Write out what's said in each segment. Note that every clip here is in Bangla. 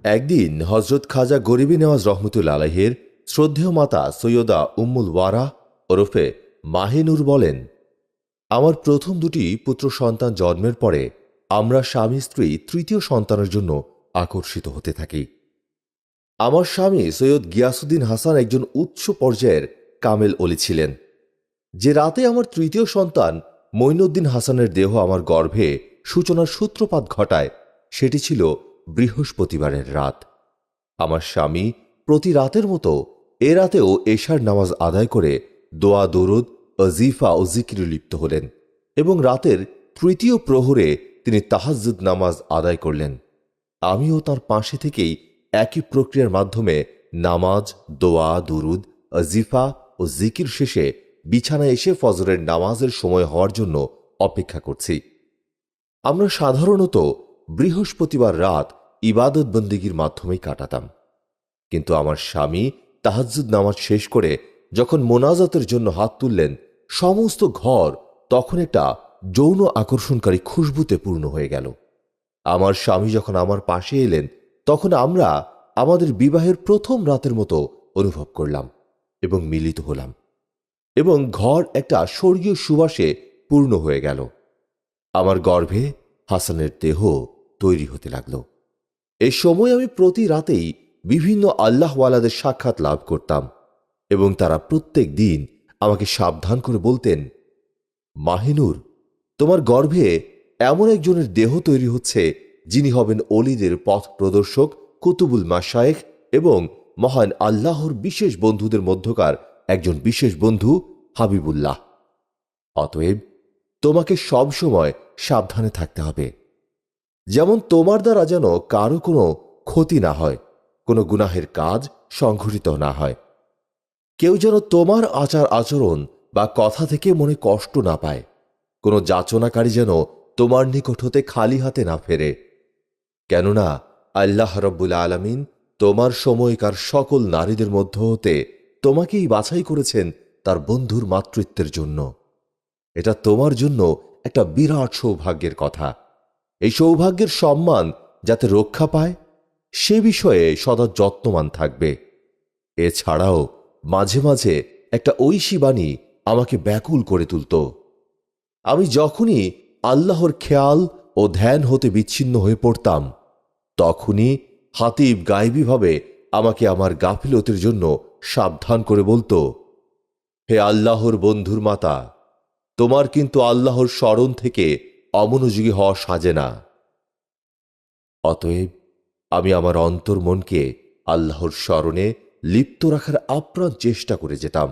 একদিন হজরত খাজা গরিবী নেওয়াজ রহমতুল্লা আলাইহের শ্রদ্ধেয় মাতা সৈয়দা উম্মুল ওয়ারা ওরফে মাহিনুর বলেন, আমার প্রথম দুটি পুত্র সন্তান জন্মের পরে আমরা স্বামী স্ত্রী তৃতীয় সন্তানের জন্য আকর্ষিত হতে থাকি। আমার স্বামী সৈয়দ গিয়াসুদ্দিন হাসান একজন উচ্চ পর্যায়ের কামেল অলি ছিলেন। যে রাতে আমার তৃতীয় সন্তান মঈনুদ্দিন হাসানের দেহ আমার গর্ভে সূচনার সূত্রপাত ঘটায়, সেটি ছিল বৃহস্পতিবারের রাত। আমার স্বামী প্রতি রাতের মতো এ রাতেও এশার নামাজ আদায় করে দোয়া দরুদ, অজিফা ও জিকিরে লিপ্ত হলেন এবং রাতের তৃতীয় প্রহরে তিনি তাহাজ্জুদ নামাজ আদায় করলেন। আমিও তার পাশে থেকেই একই প্রক্রিয়ার মাধ্যমে নামাজ, দোয়া দরুদ, অজিফা ও জিকির শেষে বিছানায় এসে ফজরের নামাজের সময় হওয়ার জন্য অপেক্ষা করছি। আমরা সাধারণত বৃহস্পতিবার রাত ইবাদত বন্দিগির মাধ্যমেই কাটাতাম, কিন্তু আমার স্বামী তাহাজ্জুদ নামাজ শেষ করে যখন মোনাজাতের জন্য হাত তুললেন, সমস্ত ঘর তখন একটা যৌন আকর্ষণকারী খুশবুতে পূর্ণ হয়ে গেল। আমার স্বামী যখন আমার পাশে এলেন, তখন আমরা আমাদের বিবাহের প্রথম রাতের মতো অনুভব করলাম এবং মিলিত হলাম, এবং ঘর একটা স্বর্গীয় সুবাসে পূর্ণ হয়ে গেল। আমার গর্ভে হাসানের দেহ তৈরি হতে লাগল। এই সময় আমি প্রতি রাতেই বিভিন্ন আল্লাহওয়ালাদের সাক্ষাৎ লাভ করতাম এবং তারা প্রত্যেক দিন আমাকে সাবধান করে বলতেন, মাহিনুর, তোমার গর্ভে এমন একজনের দেহ তৈরি হচ্ছে যিনি হবেন অলিদের পথ প্রদর্শক, কুতুবুল মাশায়েখ এবং মহান আল্লাহর বিশেষ বন্ধুদের মধ্যকার একজন বিশেষ বন্ধু হাবিবুল্লাহ। অতএব তোমাকে সবসময় সাবধানে থাকতে হবে, যেমন তোমার দ্বারা যেন কারো কোনো ক্ষতি না হয়, কোনো গুনাহের কাজ সংঘটিত না হয়, কেউ যেন তোমার আচার আচরণ বা কথা থেকে মনে কষ্ট না পায়, কোনো যাচনাকারী যেন তোমার নিকট হতে খালি হাতে না ফেরে। কেননা আল্লাহ রব্বুল আলামিন তোমার সময়কার সকল নারীদের মধ্য হতে তোমাকেই বাছাই করেছেন তার বন্ধুর মাতৃত্বের জন্য। এটা তোমার জন্য একটা বিরাট সৌভাগ্যের কথা। এই সৌভাগ্যের সম্মান যাতে রক্ষা পায় সে বিষয়ে সদা যত্নবান থাকবে। এছাড়াও মাঝে মাঝে একটা ঐশী বাণী আমাকে ব্যাকুল করে তুলত। আমি যখনই আল্লাহর খেয়াল ও ধ্যান হতে বিচ্ছিন্ন হয়ে পড়তাম, তখনই হাতিব গায়েবীভাবে আমাকে আমার গাফিলতির জন্য সাবধান করে বলতো, হে আল্লাহর বন্ধুর মাতা, তোমার কিন্তু আল্লাহর স্মরণ থেকে অমনোযোগী হওয়া সাজে না। অতএব আমি আমার অন্তর মনকে আল্লাহর স্মরণে লিপ্ত রাখার আপ্রাণ চেষ্টা করে যেতাম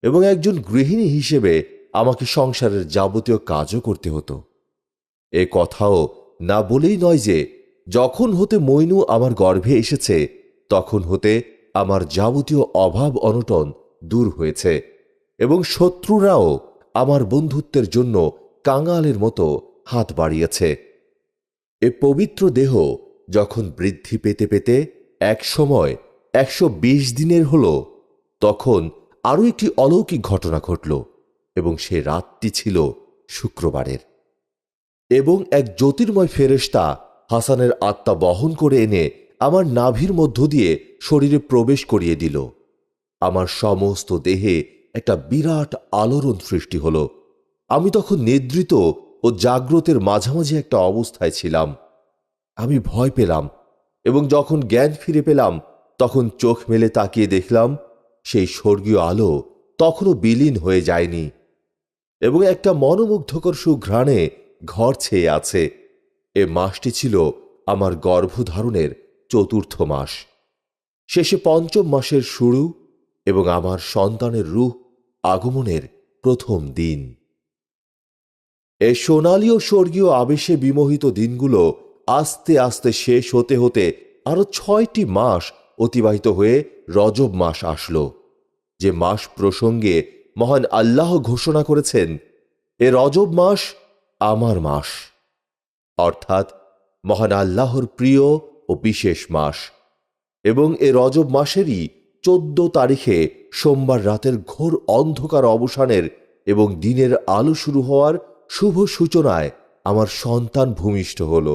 এবং একজন গৃহিণী হিসেবে আমাকে সংসারের যাবতীয় কাজও করতে হতো। এ কথাও না বলেই নয় যে যখন হতে মইনু আমার গর্ভে এসেছে তখন হতে আমার যাবতীয় অভাব অনটন দূর হয়েছে এবং শত্রুরাও আমার বন্ধুত্বের জন্য কাঙালের মতো হাত বাড়িয়েছে। এ পবিত্র দেহ যখন বৃদ্ধি পেতে পেতে এক সময় 120 দিনের হল, তখন আরও একটি অলৌকিক ঘটনা ঘটল এবং সে রাতটি ছিল শুক্রবারের। এবং এক জ্যোতির্ময় ফেরেশতা হাসানের আত্মা বহন করে এনে আমার নাভির মধ্য দিয়ে শরীরে প্রবেশ করিয়ে দিল। আমার সমস্ত দেহে একটা বিরাট আলোড়ন সৃষ্টি হল। আমি তখন নিদ্রিত ও জাগ্রতের মাঝামাঝি একটা অবস্থায় ছিলাম। আমি ভয় পেলাম এবং যখন জ্ঞান ফিরে পেলাম তখন চোখ মেলে তাকিয়ে দেখলাম সেই স্বর্গীয় আলো তখনও বিলীন হয়ে যায়নি এবং একটা মনোমুগ্ধকর সুঘ্রাণে ঘর ছেয়ে আছে। এ মাসটি ছিল আমার গর্ভধারণের 4র্থ মাস, শেষে 5ম মাসের শুরু এবং আমার সন্তানের রূহ আগমনের প্রথম দিন। এই সোনালী ও স্বর্গীয় আবেশে বিমোহিত দিনগুলো আস্তে আস্তে শেষ হতে হতে আরো 6টি মাস অতিবাহিত হয়ে রজব মাস আসলো, যে মাস প্রসঙ্গে মহান আল্লাহ ঘোষণা করেছেন, এ রজব মাস আমার মাস, অর্থাৎ মহান আল্লাহর প্রিয় ও বিশেষ মাস। এবং এ রজব মাসেরই 14 তারিখে সোমবার রাতের ঘোর অন্ধকার অবসানের এবং দিনের আলো শুরু হওয়ার শুভ সূচনায় আমার সন্তান ভূমিষ্ঠ হল।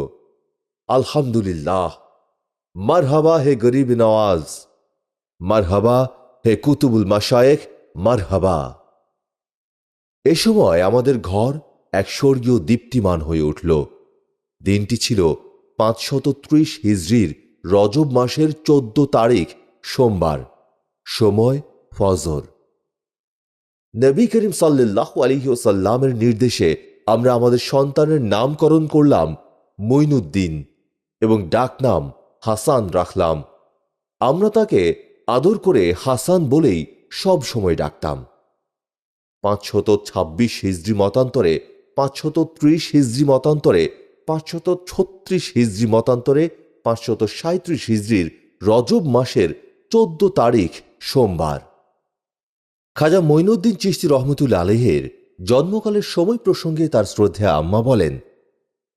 আলহামদুলিল্লাহ, মারহাবা হে গরিব নওয়াজ, মারহাবা হে কুতুবুল মাশায়েখ, মারহাবা। এ সময় আমাদের ঘর এক স্বর্গীয় দীপ্তিমান হয়ে উঠল। দিনটি ছিল 530 হিজরির রজব মাসের 14 তারিখ, সোমবার। সময় ফজর। নবী করিম সাল্লাল্লাহু আলাইহি ওয়াসাল্লামের নির্দেশে আমরা আমাদের সন্তানের নামকরণ করলাম মঈনুদ্দিন এবং ডাকনাম হাসান রাখলাম। আমরা তাকে আদর করে হাসান বলেই সব সময় ডাকতাম। 526 হিজরি মতান্তরে, 530 হিজরি মতান্তরে, 536 হিজরি মতান্তরে, 537 হিজরির রজব মাসের 14 তারিখ, সোমবার। খাজা মঈনুদ্দিন চিশতি রহমতুল্লাহ আলাইহির জন্মকালের সময় প্রসঙ্গে তার শ্রদ্ধেয় আম্মা বলেন,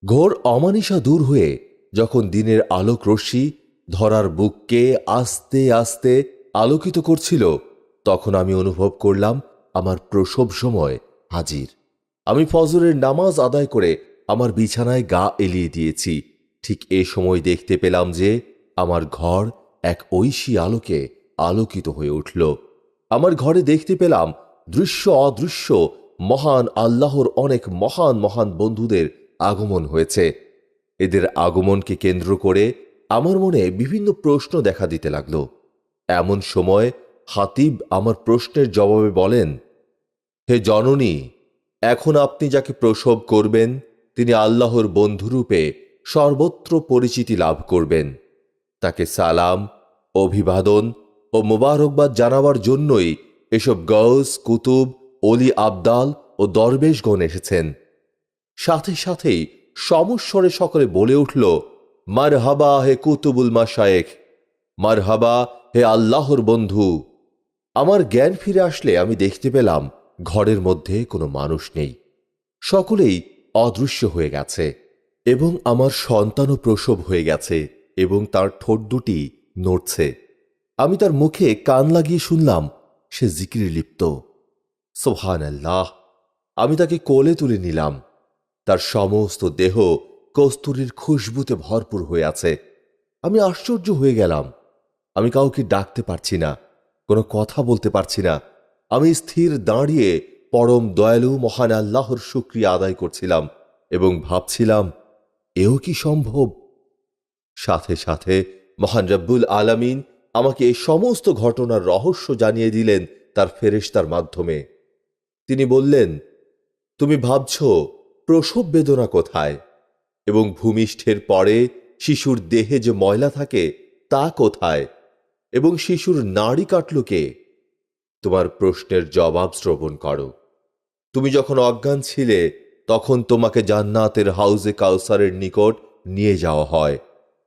ঘোর অমানিসা দূর হয়ে যখন দিনের আলোক রশ্মি ধরার বুককে আস্তে আস্তে আলোকিত করছিল, তখন আমি অনুভব করলাম আমার প্রসব সময় হাজির। আমি ফজরের নামাজ আদায় করে আমার বিছানায় গা এলিয়ে দিয়েছি। ঠিক এ সময় দেখতে পেলাম যে আমার ঘর এক ঐশী আলোকে আলোকিত হয়ে উঠল। আমার ঘরে দেখতে পেলাম দৃশ্য অদৃশ্য মহান আল্লাহর অনেক মহান মহান বন্ধুদের আগমন হয়েছে। এদের আগমনকে কেন্দ্র করে আমার মনে বিভিন্ন প্রশ্ন দেখা দিতে লাগলো। এমন সময় হাতিব আমার প্রশ্নের জবাবে বলেন, হে জননী, এখন আপনি যাকে প্রসব করবেন তিনি আল্লাহর বন্ধুরূপে সর্বত্র পরিচিতি লাভ করবেন। তাকে সালাম, অভিবাদন ও মোবারকবাদ জানাবার জন্যই এসব গৌস, কুতুব, অলি আবদাল ও দরবেশগণ এসেছেন। সাথে সাথেই সমস্বরে সকলে বলে উঠল, মারহাবা হে কুতুবুল মাশায়েখ, মারহাবা হে আল্লাহর বন্ধু। আমার জ্ঞান ফিরে আসলে আমি দেখতে পেলাম ঘরের মধ্যে কোনো মানুষ নেই, সকলেই অদৃশ্য হয়ে গেছে এবং আমার সন্তানও প্রসব হয়ে গেছে এবং তার ঠোঁট দুটি নড়ছে। আমি তার মুখে কান লাগিয়ে শুনলাম সে জিকিরে লিপ্ত। সুবহানাল্লাহ। আমি তাকে কোলে তুলে নিলাম। তার সমস্ত দেহ কস্তুরীর খুশবুতে ভরপুর হয়ে আছে। আমি আশ্চর্য হয়ে গেলাম। আমি কাউকে ডাকতে পারছি না, কোনো কথা বলতে পারছি না। আমি স্থির দাঁড়িয়ে পরম দয়ালু মহান আল্লাহর শুকরিয়া আদায় করছিলাম এবং ভাবছিলাম, এও কি সম্ভব? সাথে সাথে মহান রব্বুল আলামিন আমাকে এই সমস্ত ঘটনার রহস্য জানিয়ে দিলেন তার ফেরেশতার মাধ্যমে। তিনি বললেন, তুমি ভাবছ প্রসব বেদনা কোথায় এবং ভূমিষ্ঠের পরে শিশুর দেহে যে ময়লা থাকে তা কোথায় এবং শিশুর নাড়ি কাটল কে? তোমার প্রশ্নের জবাব শ্রবণ করো। তুমি যখন অজ্ঞান ছিলে তখন তোমাকে জান্নাতের হাউজে কাউসারের নিকট নিয়ে যাওয়া হয়।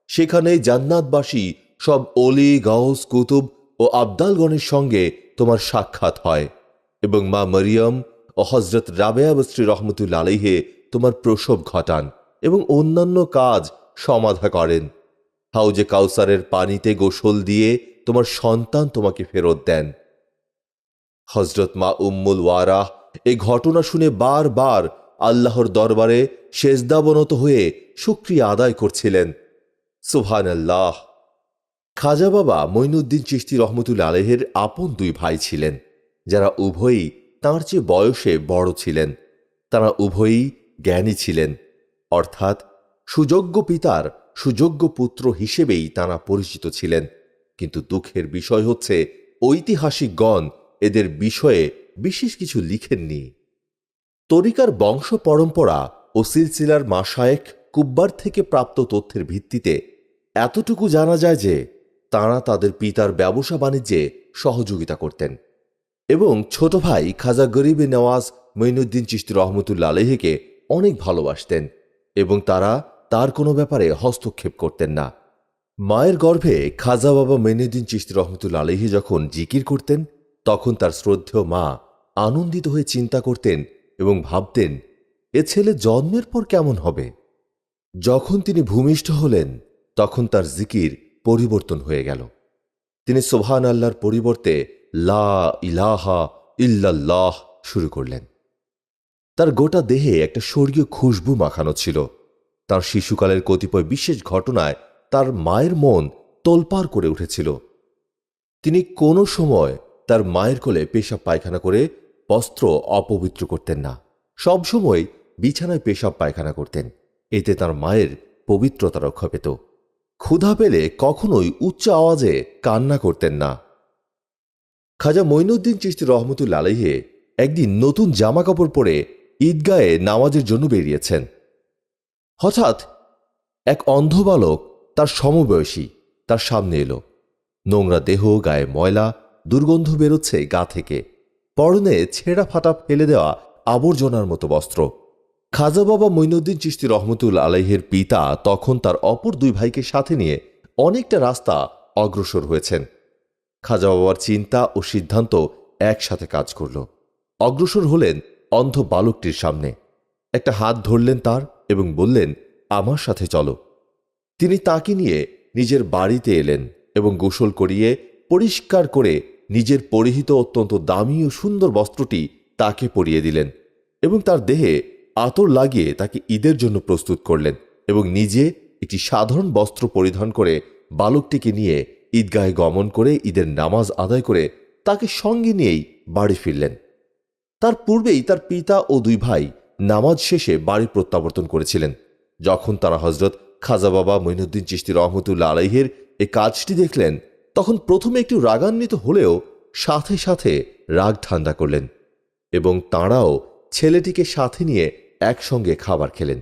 সেখানে জান্নাতবাসী সব অলি, গাউস, কুতুব ও আবদালগণের সঙ্গে তোমার সাক্ষাৎ হয় এবং মা মরিয়ম ও হজরত রাবেয়া বস্রী রহমতুল্লাহ আলাইহি তোমার প্রসব ঘটান এবং অন্যান্য কাজ সমাধা করেন। হাউজে কাউসারের পানিতে গোসল দিয়ে তোমার সন্তান তোমাকে ফেরত দেন। হজরত মা উম্মুল ওয়ারাহ এই ঘটনা শুনে বারবার আল্লাহর দরবারে সেজদাবনত হয়ে শুকরিয়া আদায় করছিলেন। সুবহানাল্লাহ। খাজা বাবা মঈনুদ্দিন চিশতি রহমতুল্লাহ আলাইহির আপন দুই ভাই ছিলেন, যারা উভয়ই তাঁর চেয়ে বয়সে বড় ছিলেন। তারা উভয়ই জ্ঞানী ছিলেন, অর্থাৎ সুযোগ্য পিতার সুযোগ্য পুত্র হিসেবেই তাঁরা পরিচিত ছিলেন। কিন্তু দুঃখের বিষয় হচ্ছে ঐতিহাসিকগণ এদের বিষয়ে বিশেষ কিছু লিখেননি। তরিকার বংশ পরম্পরা ও সিলসিলার মাশায়েখ কুব্বার থেকে প্রাপ্ত তথ্যের ভিত্তিতে এতটুকু জানা যায় যে তাঁরা তাদের পিতার ব্যবসা বাণিজ্যে সহযোগিতা করতেন এবং ছোট ভাই খাজা গরিবে নওয়াজ মঈনুদ্দিন চিশতি রহমতুল্লাহ আলাইহিকে অনেক ভালোবাসতেন এবং তারা তার কোনো ব্যাপারে হস্তক্ষেপ করতেন না। মায়ের গর্ভে খাজা বাবা মঈনুদ্দিন চিশতি রহমতুল্লাহ আলাইহি যখন জিকির করতেন তখন তার শ্রদ্ধেয় মা আনন্দিত হয়ে চিন্তা করতেন এবং ভাবতেন, এ ছেলে জন্মের পর কেমন হবে। যখন তিনি ভূমিষ্ঠ হলেন তখন তার জিকির পরিবর্তন হয়ে গেল। তিনি সুবহান আল্লাহর পরিবর্তে লা ইলাহা ইল্লাল্লাহ শুরু করলেন। তার গোটা দেহে একটা স্বর্গীয় খুশবু মাখানো ছিল। তার শিশুকালের কতিপয় বিশেষ ঘটনায় তার মায়ের মন তোলপাড় করে উঠেছিল। তিনি কোনো সময় তার মায়ের কোলে পেশাব পায়খানা করে বস্ত্র অপবিত্র করতেন না, সবসময় বিছানায় পেশাব পায়খানা করতেন। এতে তার মায়ের পবিত্রতা রক্ষা পেত। ক্ষুধা পেলে কখনোই উচ্চ আওয়াজে কান্না করতেন না। খাজা মঈনুদ্দিন চিশতি রহমতুল্লাহ আলাইহি একদিন নতুন জামা কাপড় পরে ঈদগাহে নামাজের জন্য বেরিয়েছেন। হঠাৎ এক অন্ধ বালক তার সমবয়সী তার সামনে এলো। নোংরা দেহ, গায়ে ময়লা, দুর্গন্ধ বেরোচ্ছে গা থেকে, পরনে ছেঁড়া ফাটা ফেলে দেওয়া আবর্জনার মতো বস্ত্র। খাজা বাবা মঈনুদ্দিন চিশতি রহমতুল্লাহ আলাইহির পিতা তখন তার অপর দুই ভাইকে সাথে নিয়ে অনেকটা রাস্তা অগ্রসর হয়েছেন। খাজা বাবার চিন্তা ও সিদ্ধান্ত একসাথে কাজ করল। অগ্রসর হলেন অন্ধ বালকটির সামনে, একটা হাত ধরলেন তার এবং বললেন, আমার সাথে চলো। তিনি তাকে নিয়ে নিজের বাড়িতে এলেন এবং গোসল করিয়ে পরিষ্কার করে নিজের পরিহিত অত্যন্ত দামি ও সুন্দর বস্ত্রটি তাকে পরিয়ে দিলেন এবং তার দেহে আতর লাগিয়ে তাকে ঈদের জন্য প্রস্তুত করলেন এবং নিজে একটি সাধারণ বস্ত্র পরিধান করে বালকটিকে নিয়ে ঈদগাহে গমন করে ঈদের নামাজ আদায় করে তাকে সঙ্গে নিয়েই বাড়ি ফিরলেন। তার পূর্বেই তার পিতা ও দুই ভাই নামাজ শেষে বাড়ি প্রত্যাবর্তন করেছিলেন। যখন তারা হজরত খাজা বাবা মঈনুদ্দিন চিশতি রহমতুল্লাহ আলাইহির এই কাজটি দেখলেন, তখন প্রথমে একটু রাগান্বিত হলেও সাথে সাথে রাগ ঠান্ডা করলেন এবং তাঁরাও ছেলেটিকে সাথে নিয়ে একসঙ্গে খাবার খেলেন।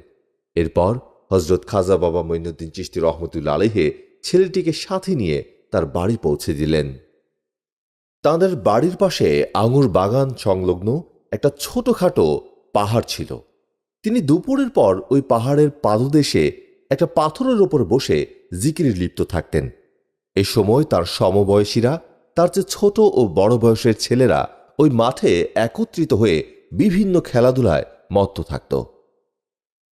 এরপর হজরত খাজা বাবা মঈনুদ্দিন চিশতি রহমতুল্লাহ আলাইহি ছেলেটিকে সাথে নিয়ে তার বাড়ি পৌঁছে দিলেন। তাঁদের বাড়ির পাশে আঙুর বাগান সংলগ্ন একটা ছোটখাটো পাহাড় ছিল। তিনি দুপুরের পর ওই পাহাড়ের পাদদেশে একটা পাথরের ওপর বসে জিকিরে লিপ্ত থাকতেন। এ সময় তার সমবয়সীরা, তার চেয়ে ছোট ও বড় বয়সের ছেলেরা ওই মাঠে একত্রিত হয়ে বিভিন্ন খেলাধুলায় মত্ত থাকত।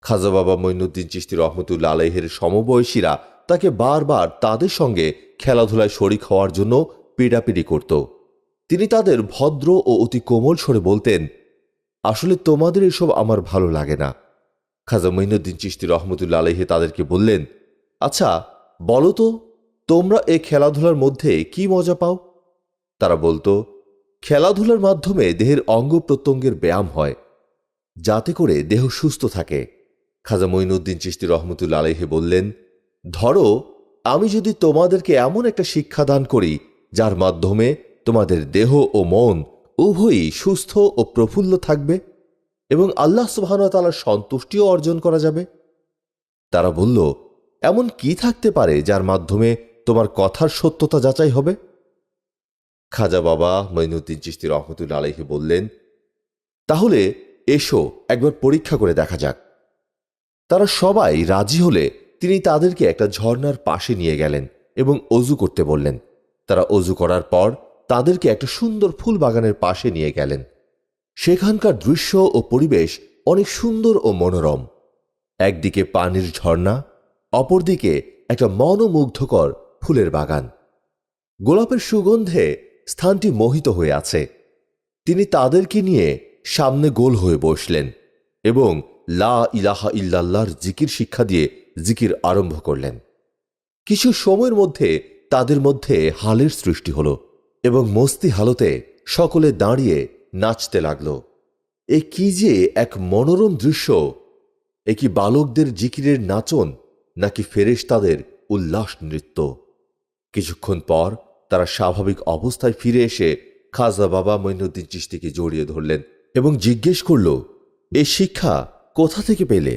খাজা বাবা মঈনুদ্দিন চিশতি রহমতুল্লাহ আলাইহির সমবয়সীরা তাকে বারবার তাদের সঙ্গে খেলাধুলায় শরিক হওয়ার জন্য পিড়াপিড়ি করত। তিনি তাদের ভদ্র ও অতি কোমল স্বরে বলতেন, আসলে তোমাদের এসব আমার ভালো লাগে না। খাজা মঈনুদ্দিন চিশতি রহমতুল্লাহ আলাইহি তাদেরকে বললেন, আচ্ছা বলো তো, তোমরা এই খেলাধুলার মধ্যে কি মজা পাও? তারা বলতো, খেলাধুলার মাধ্যমে দেহের অঙ্গ প্রত্যঙ্গের ব্যায়াম হয়, যাতে করে দেহ সুস্থ থাকে। খাজা মঈনুদ্দিন চিশতি রহমতুল্লাহ আলাইহি বললেন, ধরো আমি যদি তোমাদেরকে এমন একটা শিক্ষা দান করি যার মাধ্যমে তোমাদের দেহ ও মন উভয়ই সুস্থ ও প্রফুল্ল থাকবে এবং আল্লাহ সুবহানাহু ওয়া তাআলার সন্তুষ্টিও অর্জন করা যাবে। তারা বলল, এমন কি থাকতে পারে যার মাধ্যমে তোমার কথার সত্যতা যাচাই হবে? খাজা বাবা মঈনুদ্দিন চিশতি রহমতুল্লাহ আলাইহি বললেন, তাহলে এসো একবার পরীক্ষা করে দেখা যাক। তারা সবাই রাজি হলে তিনি তাদেরকে একটা ঝর্ণার পাশে নিয়ে গেলেন এবং অজু করতে বললেন। তারা অজু করার পর তাদেরকে একটা সুন্দর ফুল বাগানের পাশে নিয়ে গেলেন। সেখানকার দৃশ্য ও পরিবেশ অনেক সুন্দর ও মনোরম। একদিকে পানির ঝর্ণা, অপরদিকে একটা মনোমুগ্ধকর ফুলের বাগান। গোলাপের সুগন্ধে স্থানটি মোহিত হয়ে আছে। তিনি তাদেরকে নিয়ে সামনে গোল হয়ে বসলেন এবং লা ইলাহা ইল্লাল্লাহর জিকির শিক্ষা দিয়ে জিকির আরম্ভ করলেন। কিছু সময়ের মধ্যে তাদের মধ্যে হালের সৃষ্টি হল এবং মস্তি হালতে সকলে দাঁড়িয়ে নাচতে লাগল। এ কি যে এক মনোরম দৃশ্য! এ কি বালকদের জিকিরের নাচন নাকি ফেরেশতাদের উল্লাস নৃত্য? কিছুক্ষণ পর তারা স্বাভাবিক অবস্থায় ফিরে এসে খাজা বাবা মঈনুদ্দিন চিশতিকে জড়িয়ে ধরলেন এবং জিজ্ঞেস করল, এ শিক্ষা কোথা থেকে পেলে?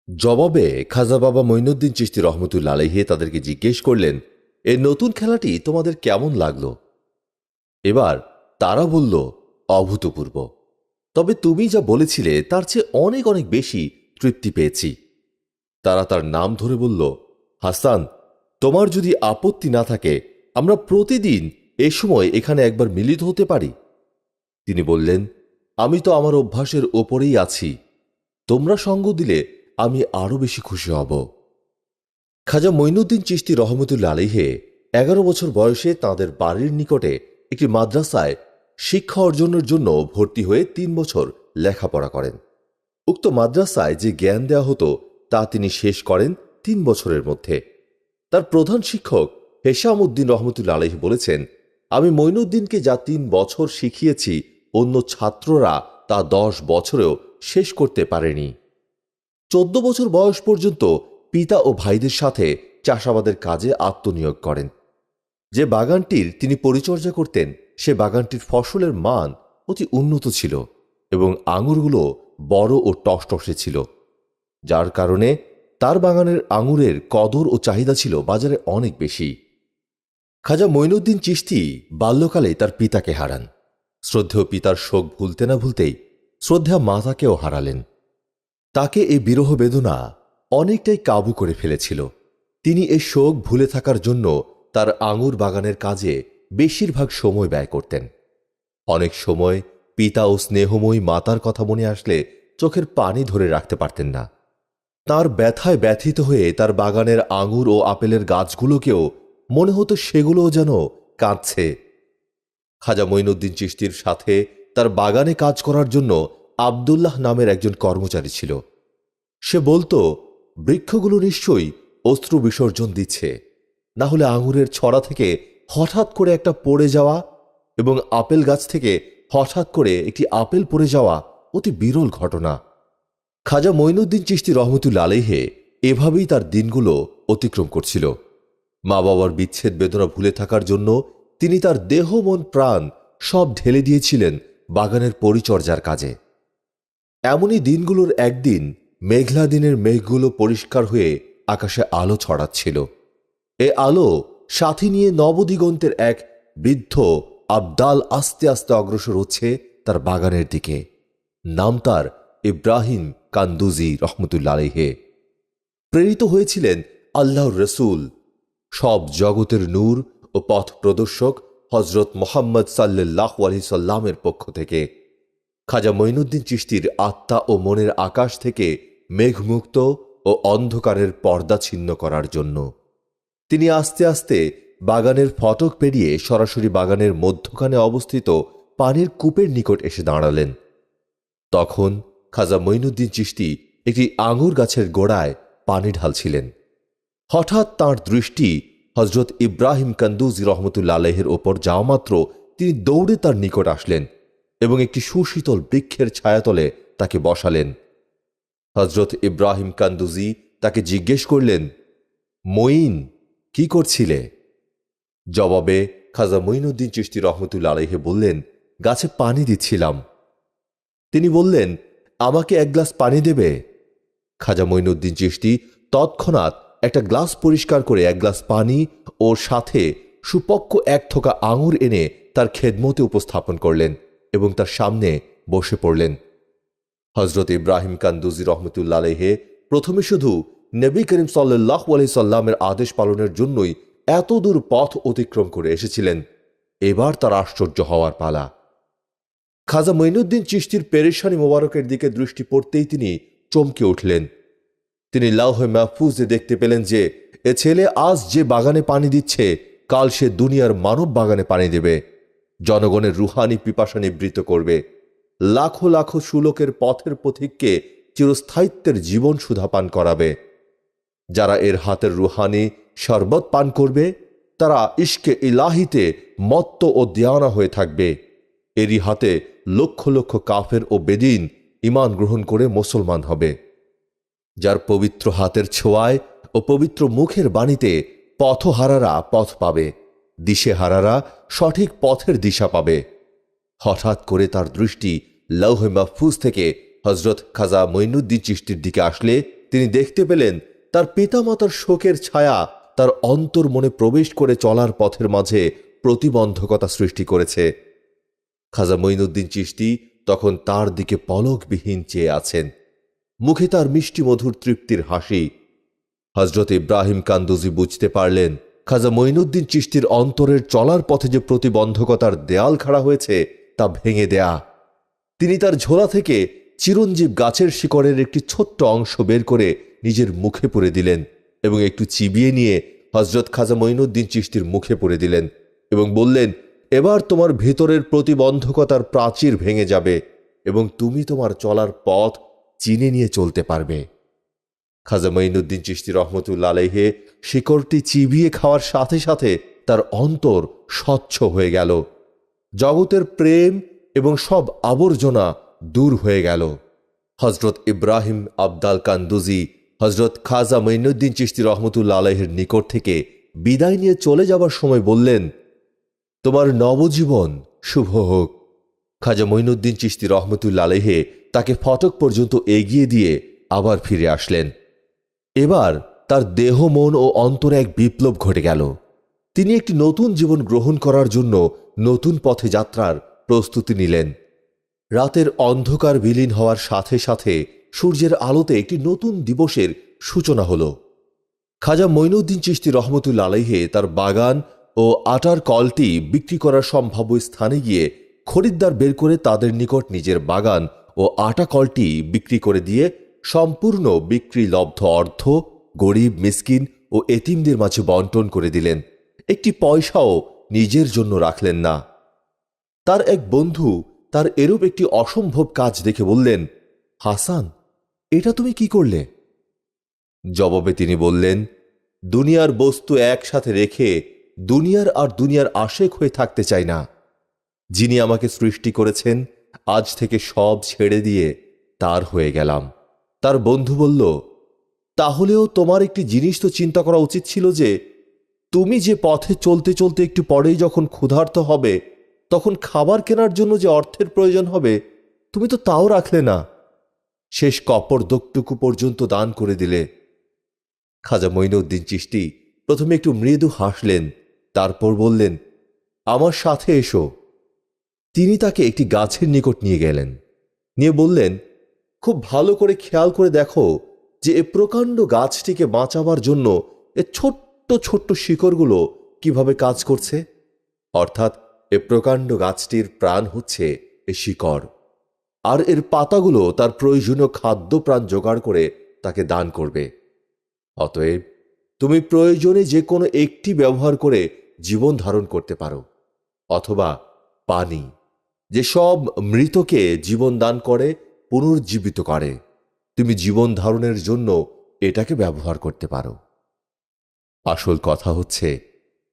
জবাবে খাজা বাবা মঈনুদ্দিন চিশতি রহমতুল্লাহ আলাইহি তাদেরকে জিজ্ঞেস করলেন, এই নতুন খেলাটি তোমাদের কেমন লাগলো? এবার তারা বলল, অভূতপূর্ব। তবে তুমি যা বলেছিলে তার চেয়ে অনেক অনেক বেশি তৃপ্তি পেয়েছি। তারা তার নাম ধরে বলল, হাসান, তোমার যদি আপত্তি না থাকে আমরা প্রতিদিন এ সময় এখানে একবার মিলিত হতে পারি। তিনি বললেন, আমি তো আমার অভ্যাসের ওপরেই আছি, তোমরা সঙ্গ দিলে আমি আরো বেশি খুশি হব। খাজা মঈনুদ্দিন চিশতি রহমতুল্লাহ আলাইহি 11 বছর বয়সে তাঁদের বাড়ির নিকটে একটি মাদ্রাসায় শিক্ষা অর্জনের জন্য ভর্তি হয়ে 3 বছর লেখাপড়া করেন। উক্ত মাদ্রাসায় যে জ্ঞান দেওয়া হতো তা তিনি শেষ করেন 3 বছরের মধ্যে তার প্রধান শিক্ষক হেশাম উদ্দিন রহমতুল্লাহ আলাইহি বলেছেন, আমি মঈনুদ্দিনকে যা ৩ বছর শিখিয়েছি অন্য ছাত্ররা তা 10 বছরেও শেষ করতে পারেনি। 14 বছর বয়স পর্যন্ত পিতা ও ভাইদের সাথে চাষাবাদের কাজে আত্মনিয়োগ করেন। যে বাগানটির তিনি পরিচর্যা করতেন সে বাগানটির ফসলের মান অতি উন্নত ছিল এবং আঙুরগুলো বড় ও টসটসে ছিল, যার কারণে তার বাগানের আঙুরের কদর ও চাহিদা ছিল বাজারে অনেক বেশি। খাজা মঈনুদ্দিন চিশতি বাল্যকালে তার পিতাকে হারান। শ্রদ্ধেয় পিতার শোক ভুলতে না ভুলতেই শ্রদ্ধা মাতাকেও হারালেন। তাকে এই বিরহ বেদনা অনেকটাই কাবু করে ফেলেছিল। তিনি এই শোক ভুলে থাকার জন্য তার আঙুর বাগানের কাজে বেশিরভাগ সময় ব্যয় করতেন। অনেক সময় পিতা ও স্নেহময়ী মাতার কথা মনে আসলে চোখের পানি ধরে রাখতে পারতেন না। তার ব্যথায় ব্যথিত হয়ে তার বাগানের আঙুর ও আপেলের গাছগুলোকেও মনে হতো সেগুলোও যেন কাঁদছে। খাজা মঈনুদ্দিন চিশতির সাথে তার বাগানে কাজ করার জন্য আবদুল্লাহ নামের একজন কর্মচারী ছিল। সে বলতো, বৃক্ষগুলো নিশ্চয়ই অশ্রু বিসর্জন দিচ্ছে, না হলে আঙুরের ছড়া থেকে হঠাৎ করে একটা পড়ে যাওয়া এবং আপেল গাছ থেকে হঠাৎ করে একটি আপেল পড়ে যাওয়া অতি বিরল ঘটনা। খাজা মঈনুদ্দিন চিশতি রহমতুল্লাহ আলাইহি এভাবেই তার দিনগুলো অতিক্রম করছিল। মা বাবার বিচ্ছেদ বেদনা ভুলে থাকার জন্য তিনি তার দেহ মন প্রাণ সব ঢেলে দিয়েছিলেন বাগানের পরিচর্যার কাজে। এমনই দিনগুলোর একদিন মেঘলা দিনের মেঘগুলো পরিষ্কার হয়ে আকাশে আলো ছড়াচ্ছিল। এ আলো সাথী নিয়ে নবদিগন্তের এক বৃদ্ধ আবদাল আস্তে আস্তে অগ্রসর হচ্ছে তার বাগানের দিকে। নাম তার ইব্রাহিম কান্দুজি রহমতুল্লাহ আলাইহি। প্রেরিত হয়েছিলেন আল্লাহর রসুল, সব জগতের নূর ও পথ প্রদর্শক হজরত মোহাম্মদ সাল্লাল্লাহু আলাইহি সাল্লামের পক্ষ থেকে। খাজা মঈনুদ্দিন চিশতির আত্মা ও মনের আকাশ থেকে মেঘমুক্ত ও অন্ধকারের পর্দা ছিন্ন করার জন্য তিনি আস্তে আস্তে বাগানের ফটক পেরিয়ে সরাসরি বাগানের মধ্যখানে অবস্থিত পানির কূপের নিকট এসে দাঁড়ালেন। তখন খাজা মঈনুদ্দিন চিশতি একটি আঙুর গাছের গোড়ায় পানি ঢালছিলেন। হঠাৎ তাঁর দৃষ্টি হজরত ইব্রাহিম কান্দুজি রহমতুল্লাহ আলাইহির ওপর যাওয়া মাত্র তিনি দৌড়ে তার নিকট আসলেন এবং একটি সুশীতল বৃক্ষের ছায়াতলে তাকে বসালেন। হজরত ইব্রাহিম কান্দুজি তাকে জিজ্ঞেস করলেন, মঈন, কি করছিলে? জবাবে খাজা মঈনুদ্দিন চিশতি রহমতুল্লাহ আলাইহি বললেন, গাছে পানি দিচ্ছিলাম। তিনি বললেন, আমাকে এক গ্লাস পানি দেবে? খাজা মঈনুদ্দিন চিশতি তৎক্ষণাৎ একটা গ্লাস পরিষ্কার করে এক গ্লাস পানি ও সাথে সুপক্ক এক থোকা আঙুর এনে তার খেদমতে উপস্থাপন করলেন এবং তার সামনে বসে পড়লেন। হজরত ইব্রাহিম কান্দুজি রহমতুল্লাহ আলাইহি প্রথমে শুধু নবী করিম সাল্লাল্লাহু আলাইহি সাল্লামের আদেশ পালনের জন্যই এত দূর পথ অতিক্রম করে এসেছিলেন। এবার তার আশ্চর্য হওয়ার পালা। খাজা মঈনুদ্দিন চিশতির পেরেশানি মোবারকের দিকে দৃষ্টি পড়তেই তিনি চমকে উঠলেন। তিনি লাউহে মাহফুজে দেখতে পেলেন যে এ ছেলে আজ যে বাগানে পানি দিচ্ছে, কাল সে দুনিয়ার মানব বাগানে পানি দেবে, জনগণের রুহানি পিপাসা নিবৃত্ত করবে, লাখো লাখো সুলোকের পথের পথিককে চিরস্থায়িত্বের জীবন সুধা পান করাবে। যারা এর হাতের রুহানি শরবত পান করবে তারা ইশকে ইলাহিতে মত্ত ও দিয়ানা হয়ে থাকবে। এরই হাতে লক্ষ লক্ষ কাফের ও বেদিন ঈমান গ্রহণ করে মুসলমান হবে। যার পবিত্র হাতের ছোঁয়ায় ও পবিত্র মুখের বাণীতে পথহারারা পথ পাবে, দিশেহারারা সঠিক পথের দিশা পাবে। হঠাৎ করে তার দৃষ্টি লৌহে মাহফুজ থেকে হজরত খাজা মঈনুদ্দিন চিশতির দিকে আসলে তিনি দেখতে পেলেন তার পিতামাতার শোকের ছায়া তার অন্তর মনে প্রবেশ করে চলার পথের মাঝে প্রতিবন্ধকতা সৃষ্টি করেছে। খাজা মঈনুদ্দিন চিশতি তখন তার দিকে পলকবিহীন চেয়ে আছেন, মুখে তার মিষ্টি মধুর তৃপ্তির হাসি। হজরত ইব্রাহিম কান্দুজি বুঝতে পারলেন খাজা মঈনুদ্দিন চিশতির অন্তরের চলার পথে যে প্রতিবন্ধকতার দেয়াল খাড়া হয়েছে তা ভেঙে দেয়া। তিনি তার ঝোলা থেকে চিরঞ্জীব গাছের শিকড়ের একটি ছোট্ট অংশ বের করে নিজের মুখে পুরে দিলেন এবং একটু চিবিয়ে নিয়ে হজরত খাজা মঈনুদ্দিন চিশতির মুখে পুরে দিলেন এবং বললেন, এবার তোমার ভিতরের প্রতিবন্ধকতার প্রাচীর ভেঙে যাবে এবং তুমি তোমার চলার পথ চিনে নিয়ে চলতে পারবে। খাজা মঈনুদ্দিন চিশতি রহমতুল্লাহ আলাইহে শিকড়টি চিবিয়ে খাওয়ার সাথে সাথে তার অন্তর স্বচ্ছ হয়ে গেল। জগতের প্রেম এবং সব আবর্জনা দূর হয়ে গেল। হজরত ইব্রাহিম আবদাল কান্দুজি হজরত খাজা মঈনুদ্দিন চিশতি রহমতুল্লাহ আলাইহের নিকট থেকে বিদায় নিয়ে চলে যাবার সময় বললেন, তোমার নবজীবন শুভ হোক। খাজা মঈনুদ্দিন চিশতি রহমতুল্লাহ আলাইহে তাকে ফটক পর্যন্ত এগিয়ে দিয়ে আবার ফিরে আসলেন। এবার তার দেহ, মন ও অন্তরে এক বিপ্লব ঘটে গেল। তিনি একটি নতুন জীবন গ্রহণ করার জন্য নতুন পথে যাত্রার প্রস্তুতি নিলেন। রাতের অন্ধকার বিলীন হওয়ার সাথে সাথে সূর্যের আলোতে একটি নতুন দিবসের সূচনা হল। খাজা মঈনুদ্দিন চিশতি রহমতুল্লাহ আলাইহে তার বাগান ও আটার কলটি বিক্রি করার সম্ভাব্য স্থানে গিয়ে খরিদ্দার বের করে তাদের নিকট নিজের বাগান ও আটা কলটি বিক্রি করে দিয়ে সম্পূর্ণ বিক্রি লব্ধ অর্থ গরিব, মিসকিন ও এতিমদের মাঝে বন্টন করে দিলেন। একটি পয়সাও নিজের জন্য রাখলেন না। তার এক বন্ধু তার এরূপ একটি অসম্ভব কাজ দেখে বললেন, হাসান, এটা তুমি কি করলে? জবাবে তিনি বললেন, দুনিয়ার বস্তু একসাথে রেখে দুনিয়ার আর দুনিয়ার আশেক হয়ে থাকতে চাই না। যিনি আমাকে সৃষ্টি করেছেন, আজ থেকে সব ছেড়ে দিয়ে তার হয়ে গেলাম। তার বন্ধু বলল, তাহলেও তোমার একটি জিনিস তো চিন্তা করা উচিত ছিল যে তুমি যে পথে চলতে চলতে একটু পরেই যখন ক্ষুধার্ত হবে, তখন খাবার কেনার জন্য যে অর্থের প্রয়োজন হবে, তুমি তো তাও রাখলে না। শেষ কপরদকটুকু পর্যন্ত দান করে দিলে। খাজা মঈনুদ্দিন চিশতি প্রথমে একটু মৃদু হাসলেন, তারপর বললেন, আমার সাথে এসো। তিনি তাকে একটি গাছের নিকট নিয়ে গেলেন। নিয়ে বললেন, খুব ভালো করে খেয়াল করে দেখো যে এ প্রকাণ্ড গাছটিকে বাঁচাবার জন্য এ ছোট্ট ছোট্ট শিকড়গুলো কিভাবে কাজ করছে। অর্থাৎ এ প্রকাণ্ড গাছটির প্রাণ হচ্ছে এ শিকড়, আর এর পাতাগুলো তার প্রয়োজনীয় খাদ্য প্রাণ জোগাড় করে তাকে দান করবে। অতএব তুমি প্রয়োজনে যে কোনো একটি ব্যবহার করে জীবন ধারণ করতে পারো, অথবা পানি, যে সব মৃতকে জীবন দান করে, পুনর্জীবিত করে, তুমি জীবন ধারণের জন্য এটাকে ব্যবহার করতে পারো। আসল কথা হচ্ছে,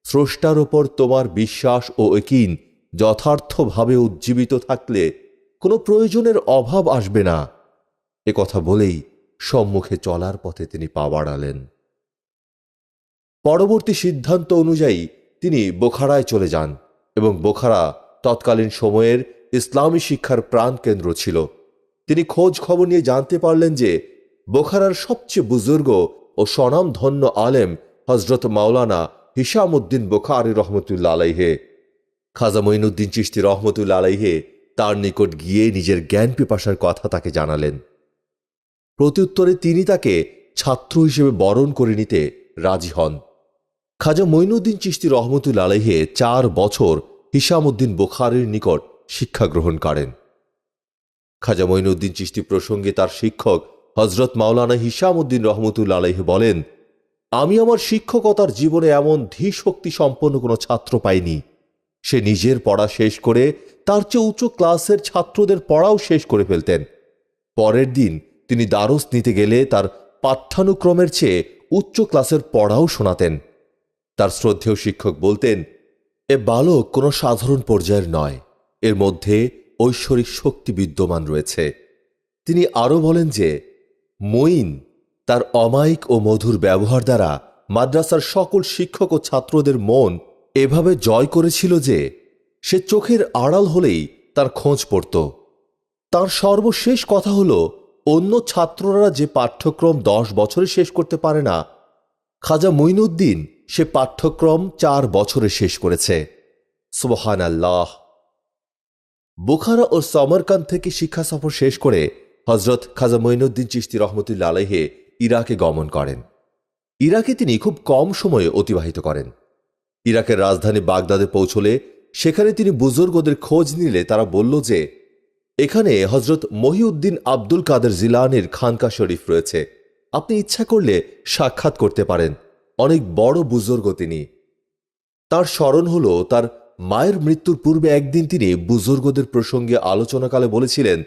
স্রষ্টার ওপর তোমার বিশ্বাস ও ইয়াকিন যথার্থভাবে উজ্জীবিত থাকলে কোনো প্রয়োজনের অভাব আসবে না। এ কথা বলেই সম্মুখে চলার পথে তিনি পা বাড়ালেন। পরবর্তী সিদ্ধান্ত অনুযায়ী তিনি বোখারায় চলে যান এবং বোখারা তৎকালীন সময়ের ইসলামী শিক্ষার প্রাণকেন্দ্র ছিল। তিনি খোঁজ খবর নিয়ে জানতে পারলেন যে বোখারার সবচেয়ে বুজুর্গ ও স্বনামধন্য আলেম হজরত মাওলানা হিশামউদ্দিন বুখারী রহমতুল্লাহ আলাইহে। খাজা মঈনুদ্দিন চিশতি রহমতুল্লাহ আলাইহে তার নিকট গিয়ে নিজের জ্ঞান পিপাসার কথা তাকে জানালেন। প্রত্যুত্তরে তিনি তাকে ছাত্র হিসেবে বরণ করে নিতে রাজি হন। খাজা মঈনুদ্দিন চিশতি রহমতুল্লাহ আলাইহে 4 বছর হিশামউদ্দিন বুখারীর নিকট শিক্ষা গ্রহণ করেন। খাজা মঈনুদ্দিন চিশতি প্রসঙ্গে তার শিক্ষক হজরত মাওলানা হিশামউদ্দিন রহমতুল্লাহ আলাইহি বলেন, আমি আমার শিক্ষকতার জীবনে এমন ধীশক্তি সম্পন্ন কোনো ছাত্র পাইনি। সে নিজের পড়া শেষ করে তার চেয়ে উচ্চ ক্লাসের ছাত্রদের পড়াও শেষ করে ফেলতেন। পরের দিন তিনি দারস নিতে গেলে তার পাঠ্যানুক্রমের চেয়ে উচ্চ ক্লাসের পড়াও শোনাতেন। তার শ্রদ্ধেয় শিক্ষক বলতেন, এ বালক কোনো সাধারণ পর্যায়ের নয়, এর মধ্যে ঐশ্বরিক শক্তি বিদ্যমান রয়েছে। তিনি আরও বলেন যে মঈন তার অমায়িক ও মধুর ব্যবহার দ্বারা মাদ্রাসার সকল শিক্ষক ও ছাত্রদের মন এভাবে জয় করেছিল যে সে চোখের আড়াল হলেই তার খোঁজ পড়ত। তার সর্বশেষ কথা হল, অন্য ছাত্ররা যে পাঠ্যক্রম 10 বছরে শেষ করতে পারে না, খাজা মঈনুদ্দিন সে পাঠ্যক্রম 4 বছরে শেষ করেছে। সুবহানাল্লাহ। বুখারা ও সমরকান্দ থেকে শিক্ষা সফর শেষ করে হজরত খাজা মঈনুদ্দিন চিশতি রহমতুল্লাহ আলাইহে ইরাকে গমন করেন। ইরাকে তিনি খুব কম সময়ে অতিবাহিত করেন। ইরাকের রাজধানী বাগদাদে পৌঁছলে সেখানে তিনি বুজুর্গদের খোঁজ নিলে তারা বলল যে এখানে হজরত মহিউদ্দিন আব্দুল কাদের জিলানির খানকা শরীফ রয়েছে, আপনি ইচ্ছা করলে সাক্ষাৎ করতে পারেন। অনেক বড় বুজুর্গ তিনি। তার স্মরণ হল, তার মায়ের মৃত্যুর পূর্বে একদিন তিনি বুজুর্গদের প্রসঙ্গে আলোচনাকালে বলেছিলেন,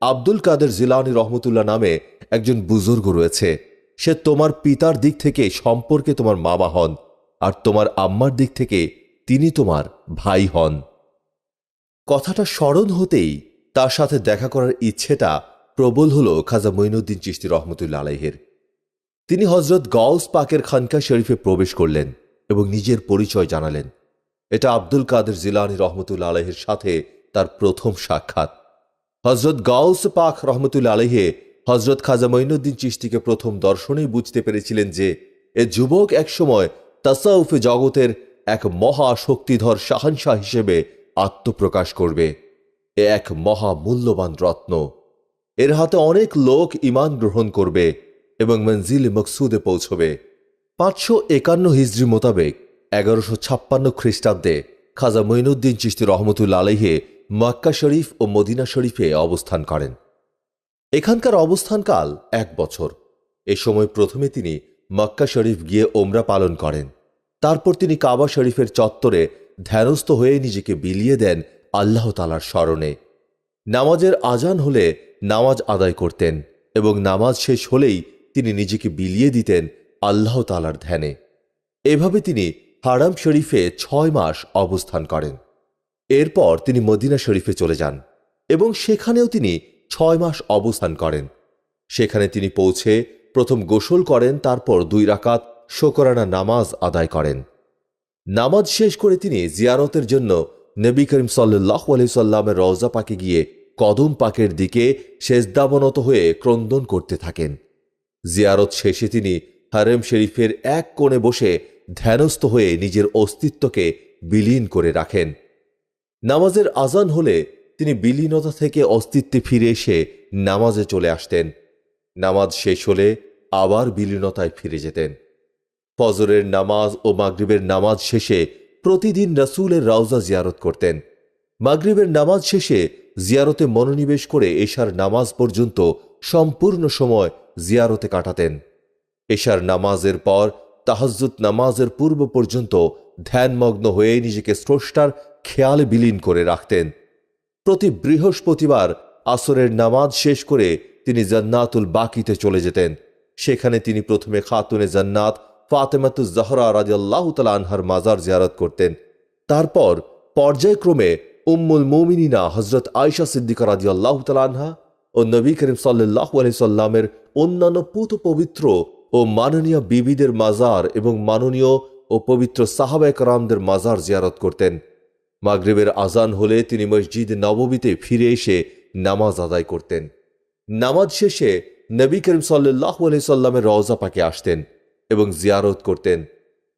আব্দুল কাদের জিলানি রহমতুল্লাহ নামে একজন বুজুর্গ রয়েছে, সে তোমার পিতার দিক থেকে সম্পর্কে তোমার মামা হন, আর তোমার আম্মার দিক থেকে তিনি তোমার ভাই হন। কথাটা স্মরণ হতেই তার সাথে দেখা করার ইচ্ছেটা প্রবল হল খাজা মঈনুদ্দিন চিশতি রহমতুল্লাহ আলাইহের। তিনি হজরত গাউস পাকের খানকা শরীফে প্রবেশ করলেন এবং নিজের পরিচয় জানালেন। এটা আব্দুল কাদের জিলানী রহমতুল্লাহ আলাইহের সাথে তার প্রথম সাক্ষাৎ। হজরত গাউস পাক রহমতুল্লাহ আলাইহে হজরত খাজা মঈনুদ্দিন চিশতিকে প্রথম দর্শনেই বুঝতে পেরেছিলেন যে এ যুবক একসময় তাসাউফে জগতের এক মহা শক্তিধর শাহানশাহ হিসেবে আত্মপ্রকাশ করবে। এ এক মহা মূল্যবান রত্ন। এর হাতে অনেক লোক ঈমান গ্রহণ করবে এবং মঞ্জিল মকসুদে পৌঁছবে। 551 হিজরি মোতাবেক 1156 খ্রিস্টাব্দে খাজা মঈনুদ্দিন চিশতি রহমতুল্লাহ আলাইহে মক্কা শরীফ ও মদিনা শরীফে অবস্থান করেন। এখানকার অবস্থানকাল 1 বছর। এ সময় প্রথমে তিনি মক্কা শরীফ গিয়ে ওমরা পালন করেন। তারপর তিনি কাবা শরীফের চত্বরে ধ্যানস্থ হয়ে নিজেকে বিলিয়ে দেন আল্লাহ তাআলার স্মরণে। নামাজের আজান হলে নামাজ আদায় করতেন এবং নামাজ শেষ হলেই তিনি নিজেকে বিলিয়ে দিতেন আল্লাহ তাআলার ধ্যানে। এভাবে তিনি হারাম শরীফে 6 মাস অবস্থান করেন। এরপর তিনি মদিনা শরীফে চলে যান এবং সেখানেও তিনি 6 মাস অবস্থান করেন। সেখানে তিনি পৌঁছে প্রথম গোসল করেন, তারপর 2 রাকাত শোকরানা নামাজ আদায় করেন। নামাজ শেষ করে তিনি জিয়ারতের জন্য নবী করিম সাল্লাল্লাহু আলাইহি সাল্লামের রওজা পাকে গিয়ে কদম পাকের দিকে সেজদাবনত হয়ে ক্রন্দন করতে থাকেন। জিয়ারত শেষে তিনি হারেম শরীফের এক কোণে বসে ধ্যানস্থ হয়ে নিজের অস্তিত্বকে বিলীন করে রাখেন। নামাজের আজান হলে তিনি বিলীনতা থেকে অস্তিত্বে ফিরে এসে নামাজে চলে আসতেন। নামাজ শেষ হলে আবার বিলীনতায় ফিরে যেতেন। ফজরের নামাজ ও মাগরিবের নামাজ শেষে প্রতিদিন রাসূলের রওজা জিয়ারত করতেন। মাগরিবের নামাজ শেষে জিয়ারতে মনোনিবেশ করে এশার নামাজ পর্যন্ত সম্পূর্ণ সময় জিয়ারতে কাটাতেন। এশার নামাজের পর তাহাজ্জুদ নামাজের পূর্ব পর্যন্ত ধ্যানমগ্ন হয়ে নিজেকে স্রষ্টার খেয়ালে বিলীন করে রাখতেন। প্রতি বৃহস্পতিবার আসরের নামাজ শেষ করে তিনি জান্নাতুল বাকিতে চলে যেতেন। সেখানে তিনি প্রথমে খাতুনে জান্নাত ফাতেমাতুজ জাহরা রাদিয়াল্লাহু তাআলা আনহার মাজার জিয়ারত করতেন। তারপর পর্যায়ক্রমে উম্মুল মুমিনিনা হযরত আয়েশা সিদ্দিকা রাদিয়াল্লাহু তাআলা আনহা ও নবী করিম সাল্লাল্লাহু আলাইহি সাল্লামের অন্যান্য পুত পবিত্র ও মাননীয় বিবিদের মাজার এবং মাননীয় ও পবিত্র সাহাবায়ে কেরামদের মাজার জিয়ারত করতেন। মাগরিবের আজান হলে তিনি মসজিদ নববীতে ফিরে এসে নামাজ আদায় করতেন। নামাজ শেষে নবী করিম সাল্লাল্লাহু আলাইহি সাল্লামের রওজা পাকে আসতেন এবং জিয়ারত করতেন।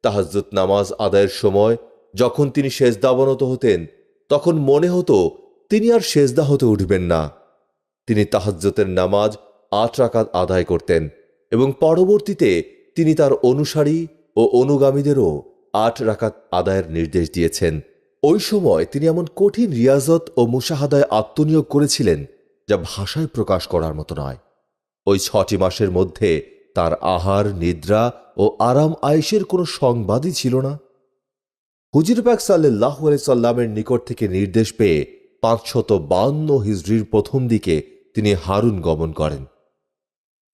তাহাজ্জুদ নামাজ আদায়ের সময় যখন তিনি সেজদাবনত হতেন তখন মনে হতো তিনি আর সেজদা হতে উঠবেন না। তিনি তাহাজ্জুদের নামাজ 8 রাকাত আদায় করতেন এবং পরবর্তীতে তিনি তার অনুসারী ও অনুগামীদেরও 8 রাকাত আদায়ের নির্দেশ দিয়েছেন। ওই সময় তিনি এমন কঠিন রিয়াজত ও মুশাহাদায় আত্মনিয়োগ করেছিলেন যা ভাষায় প্রকাশ করার মতো নয়। ওই 6টি মাসের মধ্যে তার আহার, নিদ্রা ও আরাম আয়েশের কোনো সংবাদই ছিল না। হুজুর পাক সাল্লাল্লাহু আলাইহি সাল্লামের নিকট থেকে নির্দেশ পেয়ে 552 হিজরির প্রথম দিকে তিনি হারুন গমন করেন।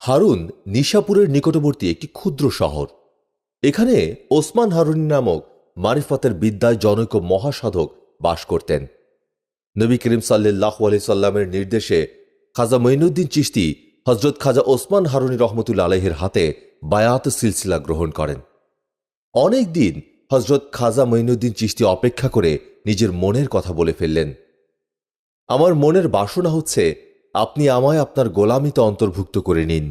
হারুন নিশাপুরের নিকটবর্তী একটি ক্ষুদ্র শহর। এখানে ওসমান হারুনি নামক মারিফাতের বিদ্যায় জনৈক মহাসাধক বাস করতেন। নবী করিম সাল্লাল্লাহু আলাইহি সাল্লামের নির্দেশে খাজা মঈনুদ্দিন চিশতি হযরত খাজা ওসমান হারুনি রহমতুল্লাহ আলাইহির হাতে বায়াত সিলসিলা গ্রহণ করেন। অনেক দিন হযরত খাজা মঈনুদ্দিন চিশতি অপেক্ষা করে নিজের মনের কথা বলে ফেললেন। আমার মনের বাসনা হচ্ছে আপনি আমায় আপনার গোলামিতে অন্তর্ভুক্ত করে নিন।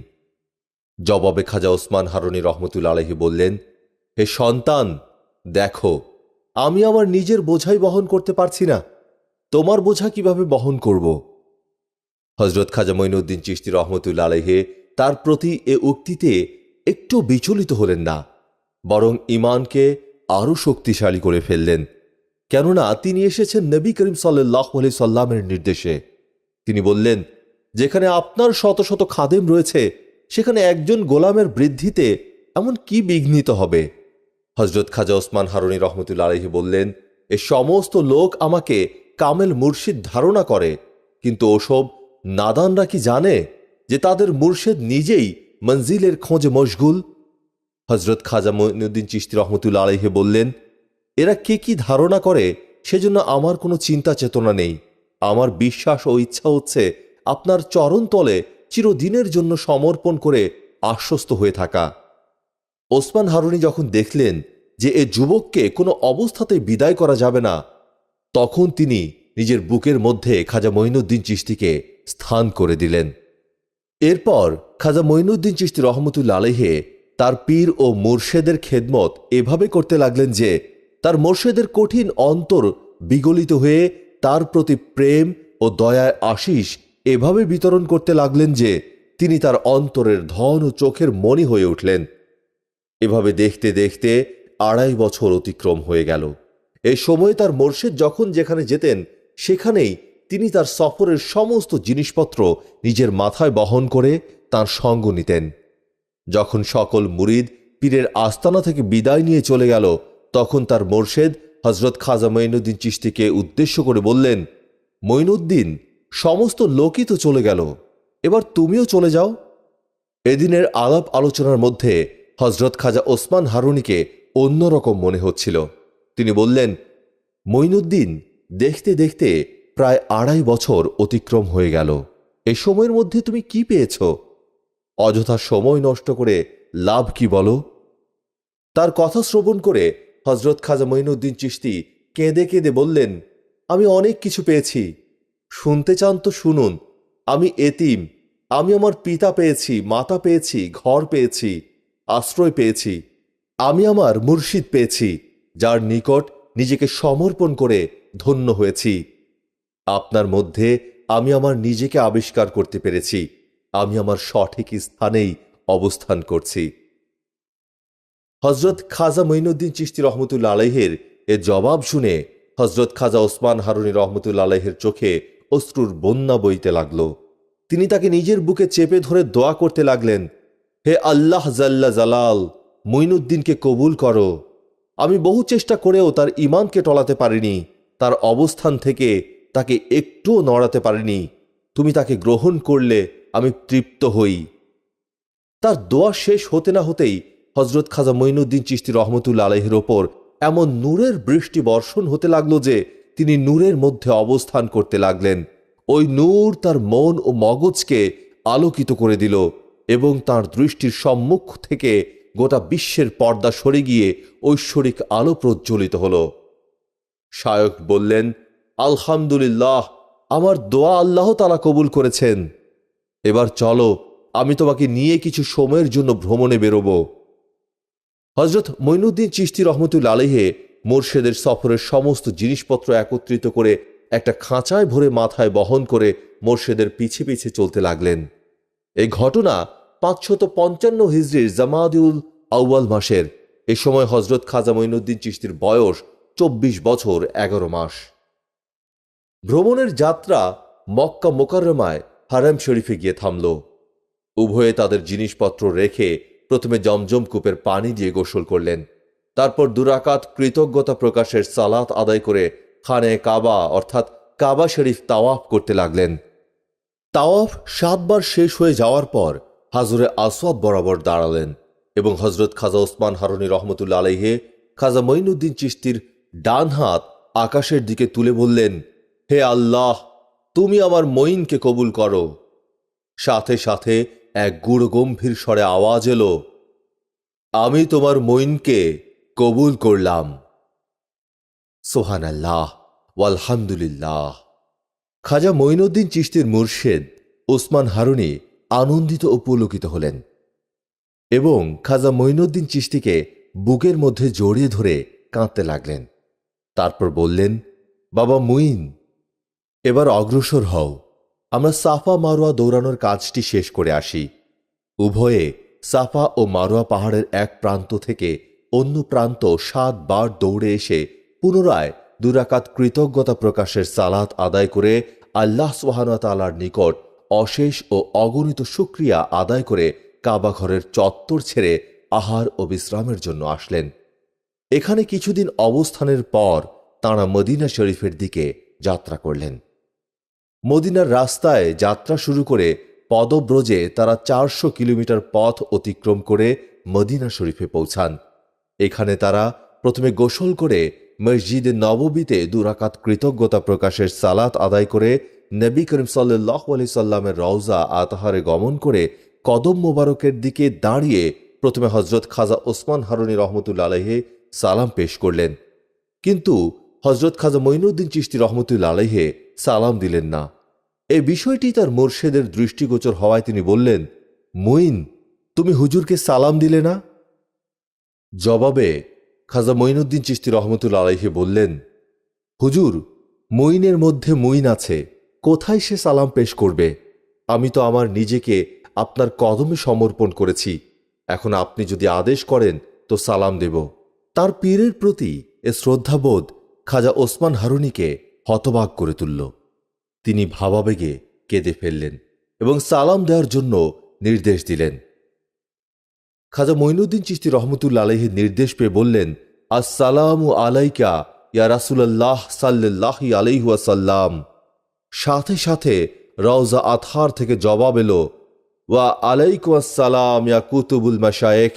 জবাবে খাজা ওসমান হারুনি রহমতুল্লাহ আলাইহি বললেন, হে সন্তান, দেখো আমি আমার নিজের বোঝাই বহন করতে পারছি না, তোমার বোঝা কিভাবে বহন করব? হযরত খাজা মঈনুদ্দিন চিশতি রহমতুল্লাহ আলাইহি তার প্রতি এ উক্তিতে একটু বিচলিত হলেন না, বরং ঈমানকে আরও শক্তিশালী করে ফেললেন। কেননা তিনি এসেছেন নবী করিম সাল্লাল্লাহু আলাইহি সাল্লামের নির্দেশে। তিনি বললেন, যেখানে আপনার শত শত খাদেম রয়েছে সেখানে একজন গোলামের বৃদ্ধিতে এমন কি বিঘ্নিত হবে? হযরত খাজা ওসমান হারুনি রহমতুল্লাহ আলাইহি বললেন, এ সমস্ত লোক আমাকে কামেল মুর্শিদ ধারণা করে, কিন্তু ওসব নাদানরা কি জানে যে তাদের মুর্শিদ নিজেই মঞ্জিলের খোঁজে মশগুল। হজরত খাজা মঈনুদ্দিন চিশতি রহমতুল্লাহ আলাইহি বললেন, এরা কে কি ধারণা করে সেজন্য আমার কোনো চিন্তা চেতনা নেই। আমার বিশ্বাস ও ইচ্ছা হচ্ছে আপনার চরণতলে চিরদিনের জন্য সমর্পণ করে আশ্বস্ত হয়ে থাকা। ওসমান হারুনি যখন দেখলেন যে এ যুবককে কোনো অবস্থাতেই বিদায় করা যাবে না, তখন তিনি নিজের বুকের মধ্যে খাজা মঈনুদ্দিন চিশতিকে স্থান করে দিলেন। এরপর খাজা মঈনুদ্দিন চিশতি রহমতুল্লাহ আলাইহি তার পীর ও মুর্শেদের খেদমত এভাবে করতে লাগলেন যে তার মুর্শেদের কঠিন অন্তর বিগলিত হয়ে তার প্রতি প্রেম ও দয়ার আশিস এভাবে বিতরণ করতে লাগলেন যে তিনি তার অন্তরের ধন ও চোখের মণি হয়ে উঠলেন। এভাবে দেখতে দেখতে 2.5 বছর অতিক্রম হয়ে গেল। এই সময়ে তার মুর্শেদ যখন যেখানে যেতেন সেখানেই তিনি তার সফরের সমস্ত জিনিসপত্র নিজের মাথায় বহন করে তার সঙ্গ নিতেন। যখন সকল মুরিদ পীরের আস্তানা থেকে বিদায় নিয়ে চলে গেল, তখন তার মুর্শেদ হজরত খাজা মঈনুদ্দিন চিশতিকে উদ্দেশ্য করে বললেন, মঈনুদ্দিন, সমস্ত লোকই তো চলে গেল, এবার তুমিও চলে যাও। এদিনের আলাপ আলোচনার মধ্যে হজরত খাজা ওসমান হারুনিকে অন্যরকম মনে হচ্ছিল। তিনি বললেন, মঈনুদ্দিন, দেখতে দেখতে প্রায় 2.5 বছর অতিক্রম হয়ে গেল। এই সময়ের মধ্যে তুমি কি পেয়েছ? অযথা সময় নষ্ট করে লাভ কি বলো? তার কথা শ্রবণ করে হজরত খাজা মঈনুদ্দিন চিশতি কেঁদে কেঁদে বললেন, আমি অনেক কিছু পেয়েছি। শুনতে চান তো শুনুন। আমি এতিম, আমি আমার পিতা পেয়েছি, মাতা পেয়েছি, ঘর পেয়েছি, আশ্রয় পেয়েছি। আমি আমার মুর্শিদ পেয়েছি, যার নিকট নিজেকে সমর্পণ করে ধন্য হয়েছি। আপনার মধ্যে আমি আমার নিজেকে আবিষ্কার করতে পেরেছি। আমি আমার সঠিক স্থানেই অবস্থান করছি। হজরত খাজা মঈনুদ্দিন চিশতি রহমতুল্লাহ আলাইহির এ জবাব শুনে হজরত খাজা ওসমান হারুনি রহমতুল্লাহ আলাইহির চোখে অশ্রুর বন্যা বইতে লাগল। তিনি তাকে নিজের বুকে চেপে ধরে দোয়া করতে লাগলেন, হে আল্লাহ জাল্লা জালাল, মঈনুদ্দিনকে কবুল করো। আমি বহু চেষ্টা করেও তার ঈমানকে টলাতে পারিনি, তার অবস্থান থেকে তাকে একটুও নড়াতে পারিনি। তুমি তাকে গ্রহণ করলে আমি তৃপ্ত হই। তার দোয়া শেষ হতে না হতেই হজরত খাজা মঈনুদ্দিন চিশতি রহমতুল্লাহ আলাইহির ওপর এমন নূরের বৃষ্টি বর্ষণ হতে লাগল যে তিনি নূরের মধ্যে অবস্থান করতে লাগলেন। ওই নূর তার মন ও মগজকে আলোকিত করে দিল এবং তার দৃষ্টির সম্মুখ থেকে গোটা বিশ্বের পর্দা সরে গিয়ে ঐশ্বরিক আলো প্রজ্বলিত হল। শায়খ বললেন, আলহামদুলিল্লাহ, আমার দোয়া আল্লাহ তাআলা কবুল করেছেন। এবার চলো, আমি তোমাকে নিয়ে কিছু সময়ের জন্য ভ্রমণে বেরোব। হজরত মঈনুদ্দিন চিশতি রহমতুল্লাহ আলাইহি মুর্শেদের সফরের সমস্ত জিনিসপত্র একত্রিত করে একটা খাঁচায় ভরে মাথায় বহন করে মুর্শেদের পিছে পিছে চলতে লাগলেন। এই ঘটনা 555 হিজরির জামাদিউল আউয়াল মাসের। এ সময় হজরত খাজা মঈনুদ্দিন চিশতির বয়স 24 বছর 11 মাস। ভ্রমণের যাত্রা মক্কা মোকাররমায় হারাম শরীফে গিয়ে থামল। উভয়ে তাদের জিনিসপত্র রেখে প্রথমে জমজম কূপের পানি দিয়ে গোসল করলেন। তারপর 2 রাকাত কৃতজ্ঞতা প্রকাশের সালাত আদায় করে খানে কাবা অর্থাৎ কাবা শরীফ তাওয়াফ করতে লাগলেন। তাওয়াফ 7 বার শেষ হয়ে যাওয়ার পর হাজরে আসওয়াদ বরাবর দাঁড়ালেন এবং হজরত খাজা ওসমান হারুনি রহমতুল্লাহ আলাইহি খাজা মঈনুদ্দিন চিশতির ডান হাত আকাশের দিকে তুলে বললেন, হে আল্লাহ, তুমি আমার মঈনকে কবুল করো। সাথে সাথে এক গুড়গম্ভীর স্বরে আওয়াজ এলো, আমি তোমার মঈনকে কবুল করলাম। সুবহানাল্লাহ ওয়ালহামদুলিল্লাহ। খাজা মঈনুদ্দিন চিশতির মুর্শেদ ওসমান হারুনি আনন্দিত ও পুলকিত হলেন এবং খাজা মঈনুদ্দিন চিশতিকে বুকের মধ্যে জড়িয়ে ধরে কাঁদতে লাগলেন। তারপর বললেন, বাবা মুইন, এবার অগ্রসর হও, আমরা সাফা মারোয়া দৌড়ানোর কাজটি শেষ করে আসি। উভয়ে সাফা ও মারোয়া পাহাড়ের এক প্রান্ত থেকে অন্য প্রান্ত 7 বার দৌড়ে এসে পুনরায় 2 রাকাত কৃতজ্ঞতা প্রকাশের সালাত আদায় করে আল্লাহ সুবহানাহু ওয়া তাআলার নিকট অশেষ ও অগণিত শুকরিয়া আদায় করে কাবা ঘরের চত্বর ছেড়ে আহার ও বিশ্রামের জন্য আসলেন। এখানে কিছুদিন অবস্থানের পর তাঁরা মদিনা শরীফের দিকে যাত্রা করলেন। মদিনার রাস্তায় যাত্রা শুরু করে পদব্রজে তারা 400 কিলোমিটার পথ অতিক্রম করে মদিনা শরীফে পৌঁছান। এখানে তারা প্রথমে গোসল করে মসজিদে নববীতে 2 রাকাত কৃতজ্ঞতা প্রকাশের সালাত আদায় করে নবী করিম সাল্লাল্লাহু আলাইহি সাল্লামের রওজা আতহারে গমন করে কদম মোবারকের দিকে দাঁড়িয়ে প্রথমে হজরত খাজা ওসমান হারুনী রহমতুল্লাহ আলাইহি সালাম পেশ করলেন, কিন্তু হজরত খাজা মঈনুদ্দিন চিশতি রহমতুল্লাহ আলাইহি সালাম দিলেন না। এই বিষয়টি তার মুর্শেদের দৃষ্টিগোচর হওয়ায় তিনি বললেন, মঈন, তুমি হুজুরকে সালাম দিলে না? জবাবে খাজা মঈনুদ্দিন চিশতি রহমতুল্লাহ আলাইহি বললেন, হুজুর, মঈনের মধ্যে মঈন আছে, কোথায় সে সালাম পেশ করবে? আমি তো আমার নিজেকে আপনার কদমে সমর্পণ করেছি, এখন আপনি যদি আদেশ করেন তো সালাম দেব। তার পীরের প্রতি এ শ্রদ্ধাবোধ খাজা ওসমান হারুনীকে হতবাক করে তুলল। তিনি ভাবাবেগে কেঁদে ফেললেন এবং সালাম দেওয়ার জন্য নির্দেশ দিলেন। খাজা মঈনুদ্দিন চিশতি রহমতুল্লাহ আলাইহির নির্দেশ পেয়ে বললেন, আসসালামু আলাইকা ইয়া রাসূলুল্লাহ সাল্লাল্লাহু আলাইহি ওয়াসাল্লাম। সাথে সাথে রওজা আতহার থেকে জবাব এলো, ওয়া আলাইকুম আসসালাম ইয়া কুতুবুল মাশায়েখ,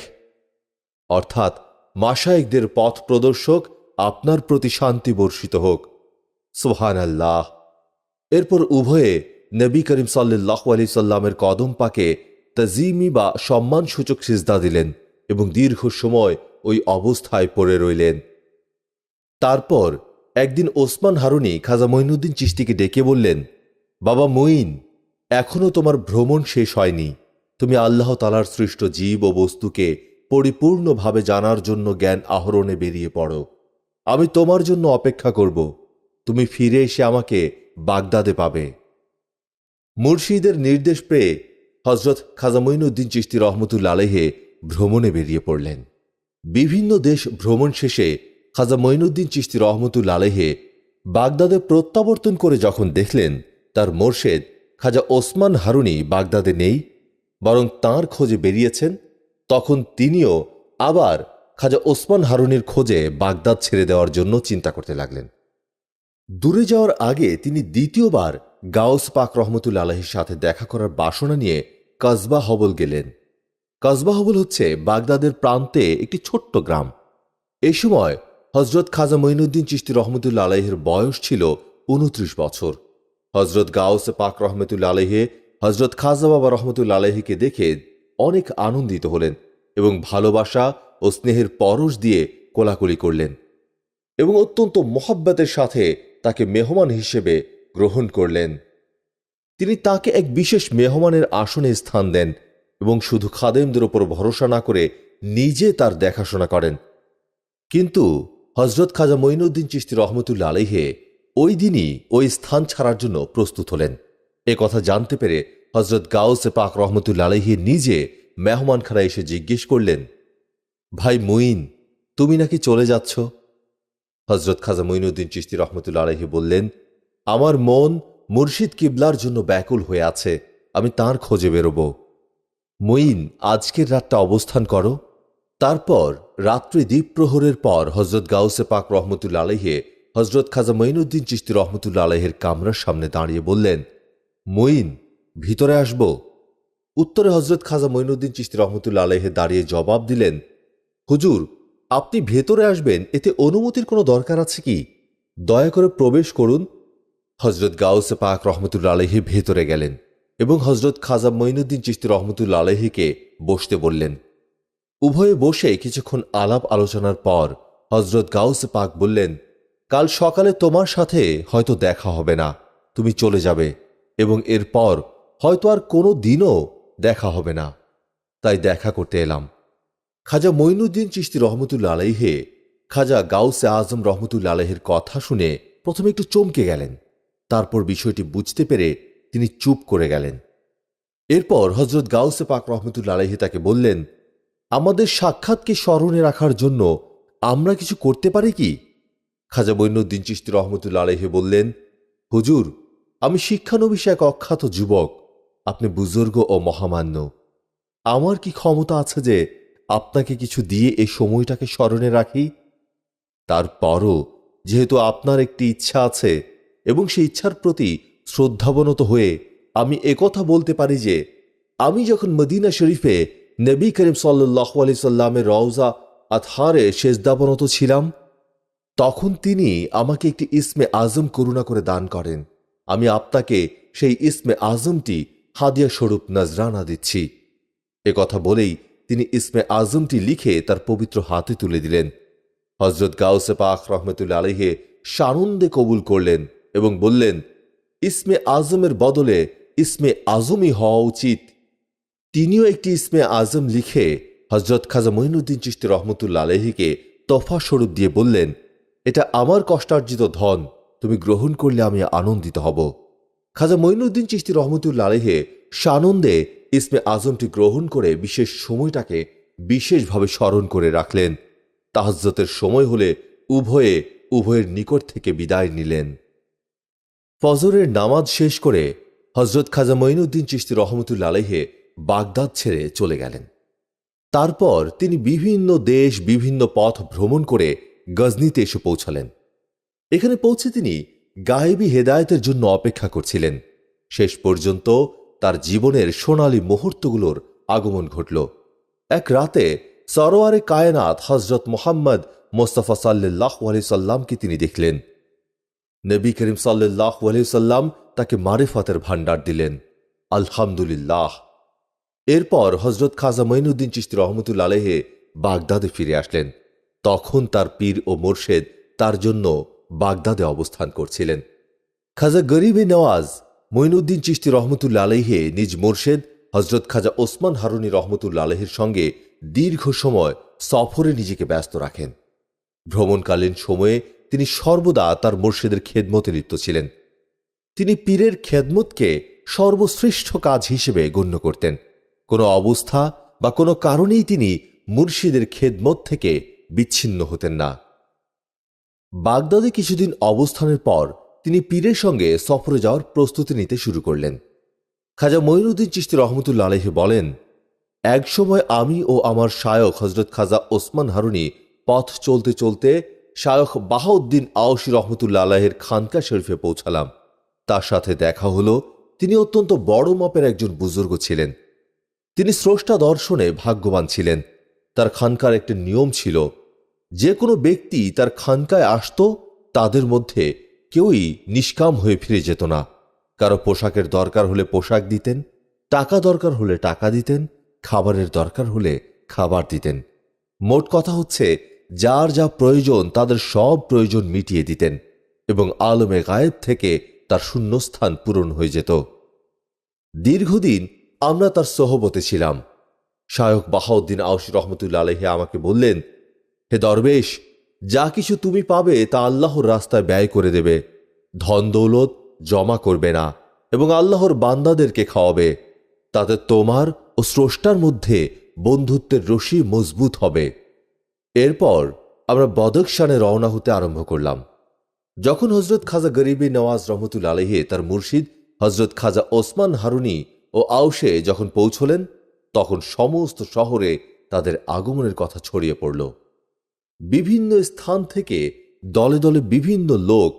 অর্থাৎ মাশায়েখদের পথ প্রদর্শক, আপনার প্রতি শান্তি বর্ষিত হোক। সুবহানাল্লাহ। এরপর উভয়ে নবী করিম সাল্লাল্লাহু আলাইহি সাল্লামের কদম পাকে তাজিমি বা সম্মানসূচক সিজদা দিলেন এবং দীর্ঘ সময় ওই অবস্থায় পড়ে রইলেন। তারপর একদিন ওসমান হারুনী খাজা মঈনুদ্দিন চিশতিকে ডেকে বললেন, বাবা মঈন, এখনো তোমার ভ্রমণ শেষ হয়নি। তুমি আল্লাহ তাআলার সৃষ্ট জীব ও বস্তুকে পরিপূর্ণভাবে জানার জন্য জ্ঞান আহরণে বেরিয়ে পড়ো। আমি তোমার জন্য অপেক্ষা করব। তুমি ফিরে এসে আমাকে বাগদাদে পাবে। মুর্শিদের নির্দেশ পেয়ে হজরত খাজা মঈনুদ্দিন চিশতি রহমতুল্লাহ আলাইহি ভ্রমণে বেরিয়ে পড়লেন। বিভিন্ন দেশ ভ্রমণ শেষে খাজা মঈনুদ্দিন চিশতি রহমতুল্লাহ আলাইহি বাগদাদে প্রত্যাবর্তন করে যখন দেখলেন তার মোর্শেদ খাজা ওসমান হারুনী বাগদাদে নেই, বরং তাঁর খোঁজে বেরিয়েছেন, তখন তিনিও আবার খাজা ওসমান হারুনীর খোঁজে বাগদাদ ছেড়ে দেওয়ার জন্য চিন্তা করতে লাগলেন। দূরে যাওয়ার আগে তিনি দ্বিতীয়বার গাউস পাক রহমতুল্লাহ আলাইহির সাথে দেখা করার বাসনা নিয়ে কসবা হবল গেলেন। কসবা হবল হচ্ছে বাগদাদের প্রান্তে একটি ছোট্ট গ্রাম। এই সময় হজরত খাজা মঈনুদ্দিন চিশতি রহমতুল্লাহ আলাইহির বয়স ছিল 29 বছর। হজরত গাউস পাক রহমতুল্লাহ আলাইহি হজরত খাজা বাবা রহমতুল্লাহ আলাইহিকে দেখে অনেক আনন্দিত হলেন এবং ভালোবাসা ও স্নেহের পরশ দিয়ে কোলাকুলি করলেন এবং অত্যন্ত মোহাব্বতের সাথে তাকে মেহমান হিসেবে গ্রহণ করলেন। তিনি তাকে এক বিশেষ মেহমানের আসনে স্থান দেন এবং শুধু খাদেমদের উপর ভরসা না করে নিজে তার দেখাশোনা করেন। কিন্তু হজরত খাজা মঈনুদ্দিন চিশতি রহমতুল্লাহ আলাইহি ওই দিনই ওই স্থান ছাড়ার জন্য প্রস্তুত হলেন। এ কথা জানতে পেরে হজরত গাউসে পাক রহমতুল্লাহ আলাইহি নিজে মেহমানখানায় এসে জিজ্ঞেস করলেন, ভাই মঈন, তুমি নাকি চলে যাচ্ছ? হজরত খাজা মঈনুদ্দিন চিশতি রহমতুল্লাহ আলাইহি বললেন, আমার মন মুর্শিদ কিবলার জন্য ব্যাকুল হয়ে আছে, আমি তার খোঁজে বেরোব। মঈন, আজকের রাতটা অবস্থান করো। তারপর রাত্রি দ্বীপ্রহরের পর হজরত গাউসে পাক রহমতুল্লাহ আলাইহি হজরত খাজা মঈনুদ্দিন চিশতি রহমতুল্লাহ আলাইহির কামরার সামনে দাঁড়িয়ে বললেন, মঈন, ভিতরে আসব? উত্তরে হজরত খাজা মঈনুদ্দিন চিশতি রহমতুল্লাহ আলাইহি দাঁড়িয়ে জবাব দিলেন, হুজুর, আপনি ভেতরে আসবেন এতে অনুমতির কোনো দরকার আছে কি? দয়া করে প্রবেশ করুন। হজরত গাউসে পাক রহমতুল্লাহ আলাইহি ভেতরে গেলেন এবং হজরত খাজা মঈনুদ্দিন চিশতি রহমতুল্লাহ আলাইহিকে বসতে বললেন। উভয়ে বসে কিছুক্ষণ আলাপ আলোচনার পর হজরত গাউসে পাক বললেন, কাল সকালে তোমার সাথে হয়তো দেখা হবে না, তুমি চলে যাবে এবং এরপর হয়তো আর কোনো দিনও দেখা হবে না, তাই দেখা করতে এলাম। খাজা মঈনুদ্দিন চিশতি রহমতুল্লাহ আলাইহি খাজা গাউসে আজম রহমতুল্লাহ আলাইহির কথা শুনে প্রথমে একটু চমকে গেলেন, তারপর বিষয়টি বুঝতে পেরে তিনি চুপ করে গেলেন। এরপর হজরত গাউসে পাক রহমতুল্লাহ আলাইহি তাকে বললেন, আমাদের সাক্ষাৎকে স্মরণে রাখার জন্য আমরা কিছু করতে পারি কি? খাজা মঈনুদ্দিন চিশতি রহমতুল্লাহ আলাইহি বললেন, হুজুর, আমি শিক্ষানবিশ এক অখ্যাত যুবক, আপনি বুজুর্গ ও মহামান্য। আমার কি ক্ষমতা আছে যে আপনাকে কিছু দিয়ে এই সময়টাকে স্মরণে রাখি? তারপরও যেহেতু আপনার একটি ইচ্ছা আছে এবং সেই ইচ্ছার প্রতি শ্রদ্ধাবনত হয়ে আমি একথা বলতে পারি যে আমি যখন মদিনা শরীফে নবী করিম সাল্লাল্লাহু আলাইহি সাল্লামের রওজা আতহারে সেজদাবনত ছিলাম, তখন তিনি আমাকে একটি ইসমে আজম করুণা করে দান করেন। আমি আপনাকে সেই ইসমে আজমটি হাদিয়া স্বরূপ নজরানা দিচ্ছি। কথা বলেই তিনি ইসমে আজমটি লিখে তার পবিত্র হাতে তুলে দিলেন। হজরত গাউসে পাক রহমতুল্লাহ আলাইহি সানন্দে কবুল করলেন এবং বললেন, ইসমে আজমের বদলে ইসমে আজমই হওয়া উচিত। তিনিও একটি ইসমে আজম লিখে হজরত খাজা মঈনুদ্দিন চিশতি রহমতুল্লাহ আলাইহিকে তোহফা স্বরূপ দিয়ে বললেন, এটা আমার কষ্টার্জিত ধন, তুমি গ্রহণ করলে আমি আনন্দিত হব। খাজা মঈনুদ্দিন চিশতি রহমতুল্লাহ আলাইহি সানন্দে ইসমে আজমটি গ্রহণ করে বিশেষ সময়টাকে বিশেষভাবে স্মরণ করে রাখলেন। তাহাজ্জুদের সময় হলে উভয়ের নিকট থেকে বিদায় নিলেন। ফজরের নামাজ শেষ করে হজরত খাজা মঈনুদ্দিন চিশতি রহমতুল্লাহ আলাইহি বাগদাদ ছেড়ে চলে গেলেন। তারপর তিনি বিভিন্ন দেশ, বিভিন্ন পথ ভ্রমণ করে গজনিতে এসে পৌঁছালেন। এখানে পৌঁছে তিনি গায়েবী হেদায়েতের জন্য অপেক্ষা করছিলেন। শেষ পর্যন্ত তার জীবনের সোনালী মুহূর্তগুলোর আগমন ঘটল। এক রাতে সরওয়ারে কায়নাত হজরত মোহাম্মদ মোস্তফা সাল্লাল্লাহু আলাইহি সাল্লামকে তিনি দেখলেন। নবী করিম সাল্লাল্লাহু আলাইহি সাল্লাম তাকে মারিফাতের ভান্ডার দিলেন। আলহামদুলিল্লাহ। এরপর হজরত খাজা মঈনুদ্দিন চিশতি রহমতুল্লাহ আলাইহি বাগদাদে ফিরে আসলেন। তখন তার পীর ও মোর্শেদ তার জন্য বাগদাদে অবস্থান করছিলেন। খাজা গরিবে নওয়াজ মঈনুদ্দিন চিশতি রহমতুল্লাহ আলাইহি নিজ মোর্শেদ হজরত খাজা ওসমান হারুনী রহমতুল্লাহ আলাইহির সঙ্গে দীর্ঘ সময় সফরে নিজেকে ব্যস্ত রাখেন। ভ্রমণকালীন সময়ে তিনি সর্বদা তার মোর্শেদের খেদমতে লিপ্ত ছিলেন। তিনি পীরের খেদমতকে সর্বশ্রেষ্ঠ কাজ হিসেবে গণ্য করতেন। কোনো অবস্থা বা কোনো কারণেই তিনি মুর্শিদের খেদমত থেকে বিচ্ছিন্ন হতেন না। বাগদাদে কিছুদিন অবস্থানের পর তিনি পীরের সঙ্গে সফরে যাওয়ার প্রস্তুতি নিতে শুরু করলেন। খাজা মঈনুদ্দিন চিশতি রহমতুল্লাহ আলাইহি বলেন, এক সময় আমি ও আমার শায়খ হজরত খাজা ওসমান হারুনী পথ চলতে চলতে শায়খ বাহাউদ্দিন আওসী রহমতুল্লাহ আলাইহির খানকা শরীফে পৌঁছালাম। তার সাথে দেখা হলো। তিনি অত্যন্ত বড় মাপের একজন বুজুর্গ ছিলেন। তিনি স্রষ্টা দর্শনে ভাগ্যবান ছিলেন। তার খানকার একটি নিয়ম ছিল, যে কোনো ব্যক্তি তার খানকায় আসত তাদের মধ্যে কেউই নিষ্কাম হয়ে ফিরে যেত না। কারো পোশাকের দরকার হলে পোশাক দিতেন, টাকা দরকার হলে টাকা দিতেন, খাবারের দরকার হলে খাবার দিতেন। মোট কথা হচ্ছে, যার যা প্রয়োজন তাদের সব প্রয়োজন মিটিয়ে দিতেন এবং আলমে গায়েব থেকে তার শূন্যস্থান পূরণ হয়ে যেত। দীর্ঘদিন আমরা তার সোহবতে ছিলাম। শায়খ বাহাউদ্দিন আওসী রহমতুল্লাহ আলাইহি আমাকে বললেন, হে দরবেশ, যা কিছু তুমি পাবে তা আল্লাহর রাস্তায় ব্যয় করে দেবে, ধন দৌলত জমা করবে না এবং আল্লাহর বান্দাদেরকে খাওয়াবে। তাতে তোমার ও স্রষ্টার মধ্যে বন্ধুত্বের রশি মজবুত হবে। এরপর আমরা বদখশানে রওনা হতে আরম্ভ করলাম। যখন হজরত খাজা গরিবে নওয়াজ রহমতুল্লাহ আলাইহি তার মুর্শিদ হজরত খাজা ওসমান হারুনী ও আওসে যখন পৌঁছলেন, তখন সমস্ত শহরে তাদের আগমনের কথা ছড়িয়ে পড়ল। বিভিন্ন স্থান থেকে দলে দলে বিভিন্ন লোক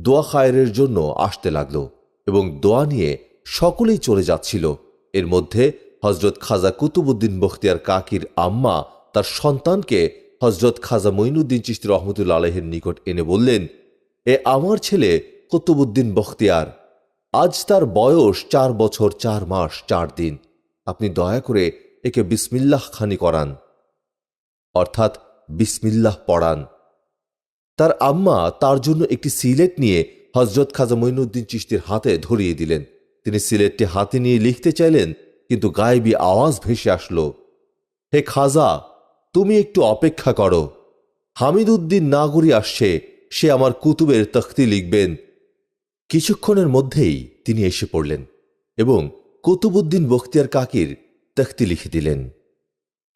দোয়া খায়েরের জন্য আসতে লাগল এবং দোয়া নিয়ে সকলেই চলে যাচ্ছিল। এর মধ্যে হজরত খাজা কুতুবউদ্দিন বখতিয়ার কাকির আম্মা তার সন্তানকে হজরত খাজা মঈনুদ্দিন চিশতি রহমতুল্লাহ আলাইহির নিকট এনে বললেন, এ আমার ছেলে কুতুবউদ্দিন বখতিয়ার, আজ তার বয়স 4 বছর 4 মাস 4 দিন। আপনি দয়া করে একে বিসমিল্লাহ খানি করান, অর্থাৎ বিসমিল্লাহ পড়ান। তার আম্মা তার জন্য একটি সিলেট নিয়ে হজরত খাজা মঈনুদ্দিন চিশতির হাতে ধরিয়ে দিলেন। তিনি সিলেটটি হাতে নিয়ে লিখতে চাইলেন, কিন্তু গায়েবী আওয়াজ ভেসে আসলো, হে খাজা, তুমি একটু অপেক্ষা করো, হামিদউদ্দিন নাগরী আসছে, সে আমার কুতুবের তখতি লিখবেন। কিছুক্ষণের মধ্যেই তিনি এসে পড়লেন এবং কুতুবউদ্দিন বখতিয়ার কাকির তখতি লিখে দিলেন।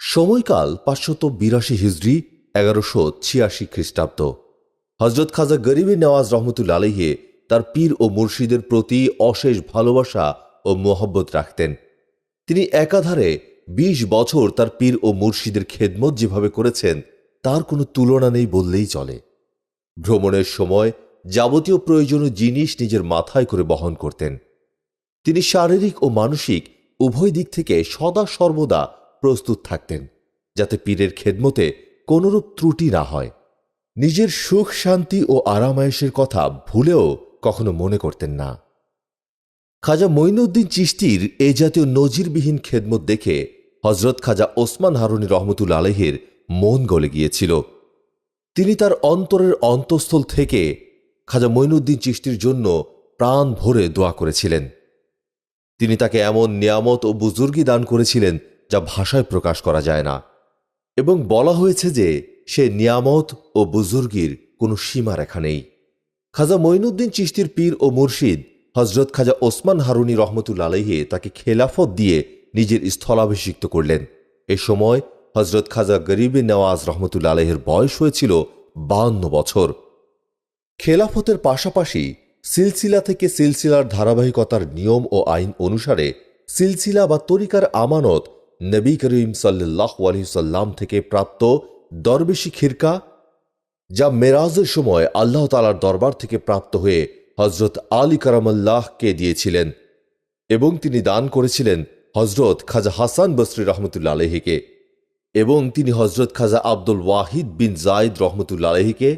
সময়কাল 582 হিজরি, 1186 খ্রিস্টাব্দ। হজরত খাজা গরিবে নওয়াজ রহমতুল্লাহ আলাইহি তার পীর ও মুর্শিদের প্রতি অশেষ ভালোবাসা ও মোহব্বত রাখতেন। তিনি একাধারে 20 বছর তার পীর ও মুর্শিদের খেদমত যেভাবে করেছেন তার কোনো তুলনা নেই বললেই চলে। ভ্রমণের সময় যাবতীয় প্রয়োজনীয় জিনিস নিজের মাথায় করে বহন করতেন। তিনি শারীরিক ও মানসিক উভয় দিক থেকে সদা সর্বদা প্রস্তুত থাকতেন, যাতে পীরের খেদমতে কোনরূপ ত্রুটি না হয়। নিজের সুখ শান্তি ও আরামায়েশের কথা ভুলেও কখনো মনে করতেন না। খাজা মঈনুদ্দিন চিশতির এ জাতীয় নজিরবিহীন খেদমত দেখে হজরত খাজা ওসমান হারুনী রহমতুল্লাহ আলাইহির মন গলে গিয়েছিল। তিনি তার অন্তরের অন্তঃস্থল থেকে খাজা মঈনুদ্দিন চিশতির জন্য প্রাণ ভরে দোয়া করেছিলেন। তিনি তাকে এমন নিয়ামত ও বুজুর্গি দান করেছিলেন যা ভাষায় প্রকাশ করা যায় না, এবং বলা হয়েছে যে সে নিয়ামত ও বুজুর্গির কোনো সীমারেখা নেই। খাজা মঈনুদ্দিন চিশতির পীর ও মুর্শিদ হজরত খাজা ওসমান হারুনী রহমতুল্লাহ আলাইহি তাকে খেলাফত দিয়ে নিজের স্থলাভিষিক্ত করলেন। এ সময় হজরত খাজা গরিবে নেওয়াজ রহমতুল্লাহ আলাইহির বয়স হয়েছিল 52 বছর। খেলাফতের পাশাপাশি সিলসিলা থেকে সিলসিলার ধারাবাহিকতার নিয়ম ও আইন অনুসারে সিলসিলা বা তরিকার আমানত নবী করিম সাল্লাল্লাহু আলাইহি সাল্লাম থেকে প্রাপ্ত দরবেশি খিরকা, যা মেরাজের সময় আল্লাহ তাআলার দরবার থেকে প্রাপ্ত হয়ে হজরত আলী কারামাল্লাহকে দিয়েছিলেন, এবং তিনি দান করেছিলেন হজরত খাজা হাসান বসরি রহমতুল্লাহ আলাইহিকে, এবং তিনি হজরত খাজা আব্দুল ওয়াহিদ বিন জায়দ রহমতুল্লাহ আলাইহিকে,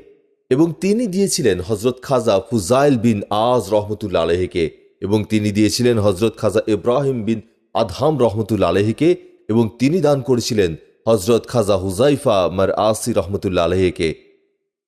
এবং তিনি দিয়েছিলেন হজরত খাজা ফুজাইল বিন আজ রহমতুল্লাহ আলাইহিকে, এবং তিনি দিয়েছিলেন হজরত খাজা ইব্রাহিম বিন আদহাম রহমতুল্লাহ আলাইহিকে, এবং তিনি দান করেছিলেন হজরত খাজা হুজাইফা মার আসি রহমতুল্লাহ আলাইহিকে,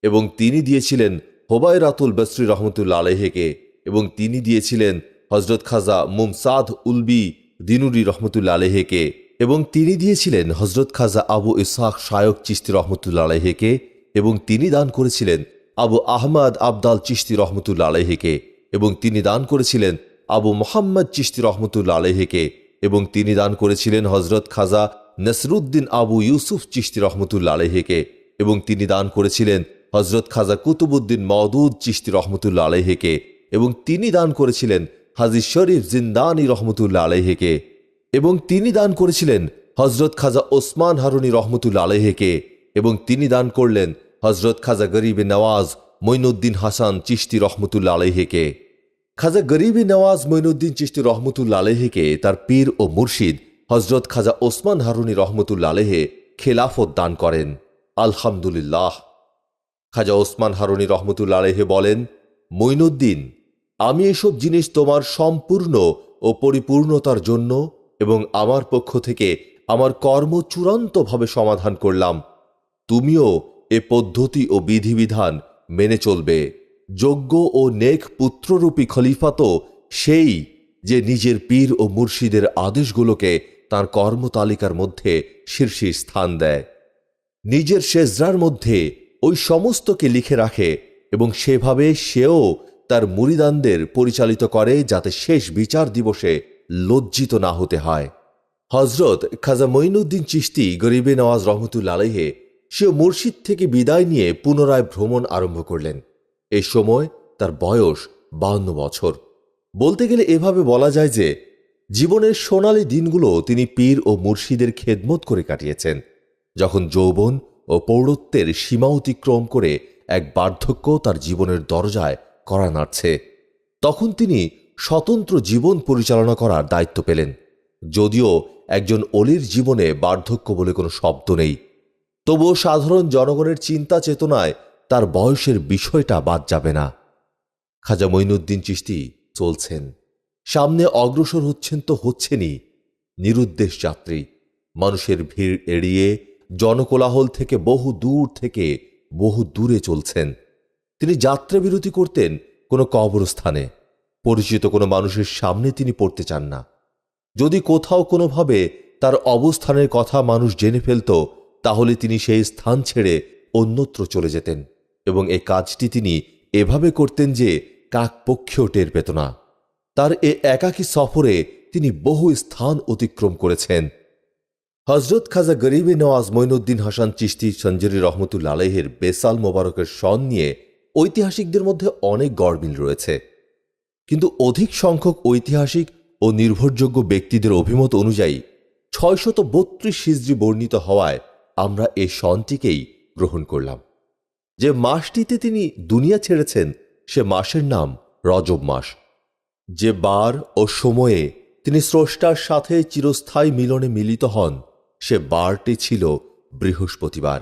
এবং তিনি দিয়েছিলেন হোবায়রাতুল বসরি রহমতুল্লাহ আলাইহিকে, এবং তিনি দিয়েছিলেন হজরত খাজা মুমসাদ উলবি দিনুরি রহমতুল্লাহ আলাইহিকে, এবং তিনি দিয়েছিলেন হজরত খাজা আবু ইসহাক শায়ক চিশতি রহমতুল্লাহ আলাইহিকে, এবং তিনি দান করেছিলেন আবু আহমদ আবদাল চিশতি রহমতুল্লাহ আলাইহিকে, এবং তিনি দান করেছিলেন আবু মোহাম্মদ চিশতি রহমতুল্লাহ আলাইহিকে, এবং তিনি দান করেছিলেন হজরত খাজা নসরুদ্দিন আবু ইউসুফ চিশতি রহমতুল্লাহ আলাইহিকে, এবং তিনি দান করেছিলেন হজরত খাজা কুতুবুদ্দিন মওদুদ চিশতি রহমতুল্লাহ আলাইহিকে, এবং তিনি দান করেছিলেন হাজি শরীফ জিন্দানি রহমতুল্লাহ আলাইহিকে, এবং তিনি দান করেছিলেন হজরত খাজা ওসমান হারুনী রহমতুল্লাহ আলাইহিকে, এবং তিনি দান করলেন হজরত খাজা গরিবে নওয়াজ মঈনুদ্দিন হাসান চিশতি রহমতুল্লাহ আলাইহিকে। খাজা গরিবে নওয়াজ মঈনুদ্দিন চিশতি রহমতুল্লাহ আলাইহিকে তার পীর ও মুর্শিদ হজরত খাজা ওসমান হারুনী রহমতুল্লাহ আলাইহি খেলাফত দান করেন। আলহামদুলিল্লাহ। খাজা ওসমান হারুনী রহমতুল্লাহ আলাইহি বলেন, মঈনুদ্দিন, আমি এসব জিনিস তোমার সম্পূর্ণ ও পরিপূর্ণতার জন্য এবং আমার পক্ষ থেকে আমার কর্ম চূড়ান্তভাবে সমাধান করলাম। তুমিও এ পদ্ধতি ও বিধিবিধান মেনে চলবে। যোগ্য ও নেক পুত্ররূপী খলিফা তো সেই যে নিজের পীর ও মুর্শিদের আদেশগুলোকে তার কর্মতালিকার মধ্যে শীর্ষে স্থান দেয়, নিজের শেজরার মধ্যে ওই সমস্তকে লিখে রাখে, এবং সেভাবে সেও তার মুরিদানদের পরিচালিত করে যাতে শেষ বিচার দিবসে লজ্জিত না হতে হয়। হজরত খাজা মঈনুদ্দিন চিশতি গরিবে নওয়াজ রহমতুল্লাহ আলাইহি সে মুর্শিদ থেকে বিদায় নিয়ে পুনরায় ভ্রমণ আরম্ভ করলেন। এই সময় তার বয়স 52 বছর। বলতে গেলে এভাবে বলা যায় যে জীবনের সোনালী দিনগুলো তিনি পীর ও মুর্শিদের খেদমত করে কাটিয়েছেন। যখন যৌবন ও পৌরত্বের সীমা অতিক্রম করে এক বার্ধক্য তার জীবনের দরজায় কড়া নাড়ছে, তখন তিনি স্বতন্ত্র জীবন পরিচালনা করার দায়িত্ব পেলেন। যদিও একজন অলির জীবনে বার্ধক্য বলে কোনো শব্দ নেই, তবুও সাধারণ জনগণের চিন্তা চেতনায় তার বয়সের বিষয়টা বাদ যাবে না। খাজা মঈনুদ্দিন চিশতি চলছেন, সামনে অগ্রসর হচ্ছেন তো হচ্ছেনই, নিরুদ্দেশ যাত্রী। মানুষের ভিড় এড়িয়ে জনকোলাহল থেকে বহু দূরে চলছেন। তিনি যাত্রা বিরতি করতেন কোনো কবরস্থানে, পরিচিত কোনো মানুষের সামনে তিনি পড়তে চান না। যদি কোথাও কোনোভাবে তার অবস্থানের কথা মানুষ জেনে ফেলত, তাহলে তিনি সেই স্থান ছেড়ে অন্যত্র চলে যেতেন, এবং এই কাজটি তিনি এভাবে করতেন যে কাকপক্ষেও টের পেত না। তার এ একাকী সফরে তিনি বহু স্থান অতিক্রম করেছেন। হজরত খাজা গরিবে নওয়াজ মঈনুদ্দিন হাসান চিশতি সঞ্জরি রহমতুল্লাহ আলাইহির বেসাল মোবারকের সন নিয়ে ঐতিহাসিকদের মধ্যে অনেক গড়মিল রয়েছে, কিন্তু অধিক সংখ্যক ঐতিহাসিক ও নির্ভরযোগ্য ব্যক্তিদের অভিমত অনুযায়ী 632 হিজরি বর্ণিত হওয়ায় আমরা এ সনটিকেই গ্রহণ করলাম। যে মাসটিতে তিনি দুনিয়া ছেড়েছেন সে মাসের নাম রজব মাস। যে বার ও সময়ে তিনি স্রষ্টার সাথে চিরস্থায়ী মিলনে মিলিত হন, সে বারটি ছিল বৃহস্পতিবার,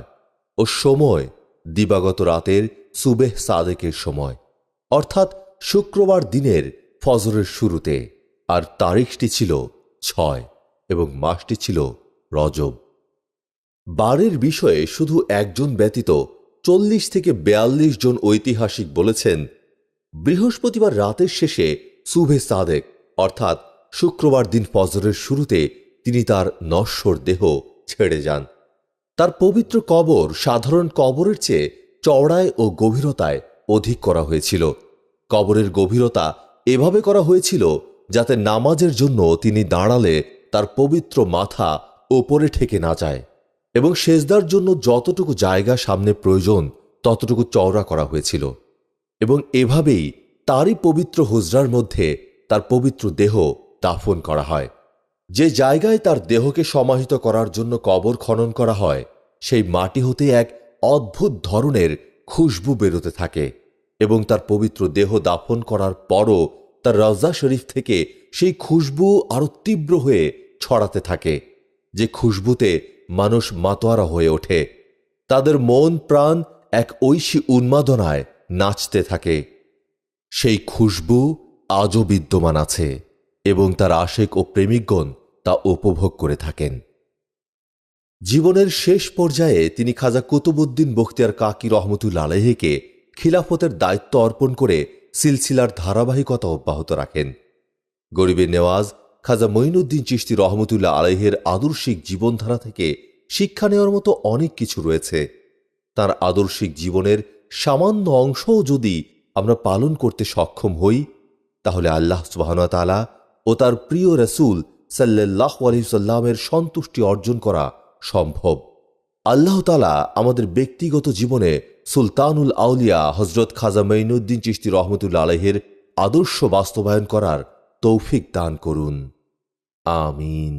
ও সময় দিবাগত রাতের সুবেহ সাদেকের সময়, অর্থাৎ শুক্রবার দিনের ফজরের শুরুতে। আর তারিখটি ছিল 6 এবং মাসটি ছিল রজব। বারের বিষয়ে শুধু একজন ব্যতীত 40 থেকে 42 জন ঐতিহাসিক বলেছেন, বৃহস্পতিবার রাতের শেষে সুবে সাদেক অর্থাৎ শুক্রবার দিন ফজরের শুরুতে তিনি তার নশ্বর দেহ ছেড়ে যান। তার পবিত্র কবর সাধারণ কবরের চেয়ে চওড়ায় ও গভীরতায় অধিক করা হয়েছিল। কবরের গভীরতা এভাবে করা হয়েছিল যাতে নামাজের জন্য তিনি দাঁড়ালে তার পবিত্র মাথা ওপরে ঠেকে না যায়, এবং সেজদার জন্য যতটুকু জায়গা সামনে প্রয়োজন ততটুকু চওড়া করা হয়েছিল। এবং এভাবেই তারই পবিত্র হুজরার মধ্যে তার পবিত্র দেহ দাফন করা হয়। যে জায়গায় তার দেহকে সমাহিত করার জন্য কবর খনন করা হয়, সেই মাটি হতে এক অদ্ভুত ধরনের খুশবু বেরোতে থাকে, এবং তার পবিত্র দেহ দাফন করার পরও তার রওজা শরীফ থেকে সেই খুশবু আরো তীব্র হয়ে ছড়াতে থাকে, যে খুশবুতে মানুষ মাতোয়ারা হয়ে ওঠে। তাদের মন প্রাণ এক ঐশী উন্মাদনায় নাচতে থাকে। সেই খুশবু আজও বিদ্যমান আছে এবং তার আশেক ও প্রেমিকগণ তা উপভোগ করে থাকেন। জীবনের শেষ পর্যায়ে তিনি খাজা কুতুবউদ্দিন বখতিয়ার কাকি রহমতুল্লাহ আলাইহিকে খিলাফতের দায়িত্ব অর্পণ করে সিলসিলার ধারাবাহিকতা অব্যাহত রাখেন। গরিবে নেওয়াজ খাজা মঈনুদ্দিন চিশতি রহমতুল্লাহ আলাইহির আদর্শিক জীবনধারা থেকে শিক্ষা নেওয়ার মতো অনেক কিছু রয়েছে। তার আদর্শিক জীবনের সামান্য অংশও যদি আমরা পালন করতে সক্ষম হই, তাহলে আল্লাহ সুবহানাহু ওয়া তাআলা ও তার প্রিয় রাসূল সাল্লাল্লাহু আলাইহি ওয়াসাল্লামের সন্তুষ্টি অর্জন করা সম্ভব। আল্লাহ তাআলা আমাদের ব্যক্তিগত জীবনে সুলতানুল আউলিয়া হযরত খাজা মঈনুদ্দিন চিশতি রহমতুল্লাহ আলাইহির আদর্শ বাস্তবায়ন করার তৌফিক দান করুন। আমিন।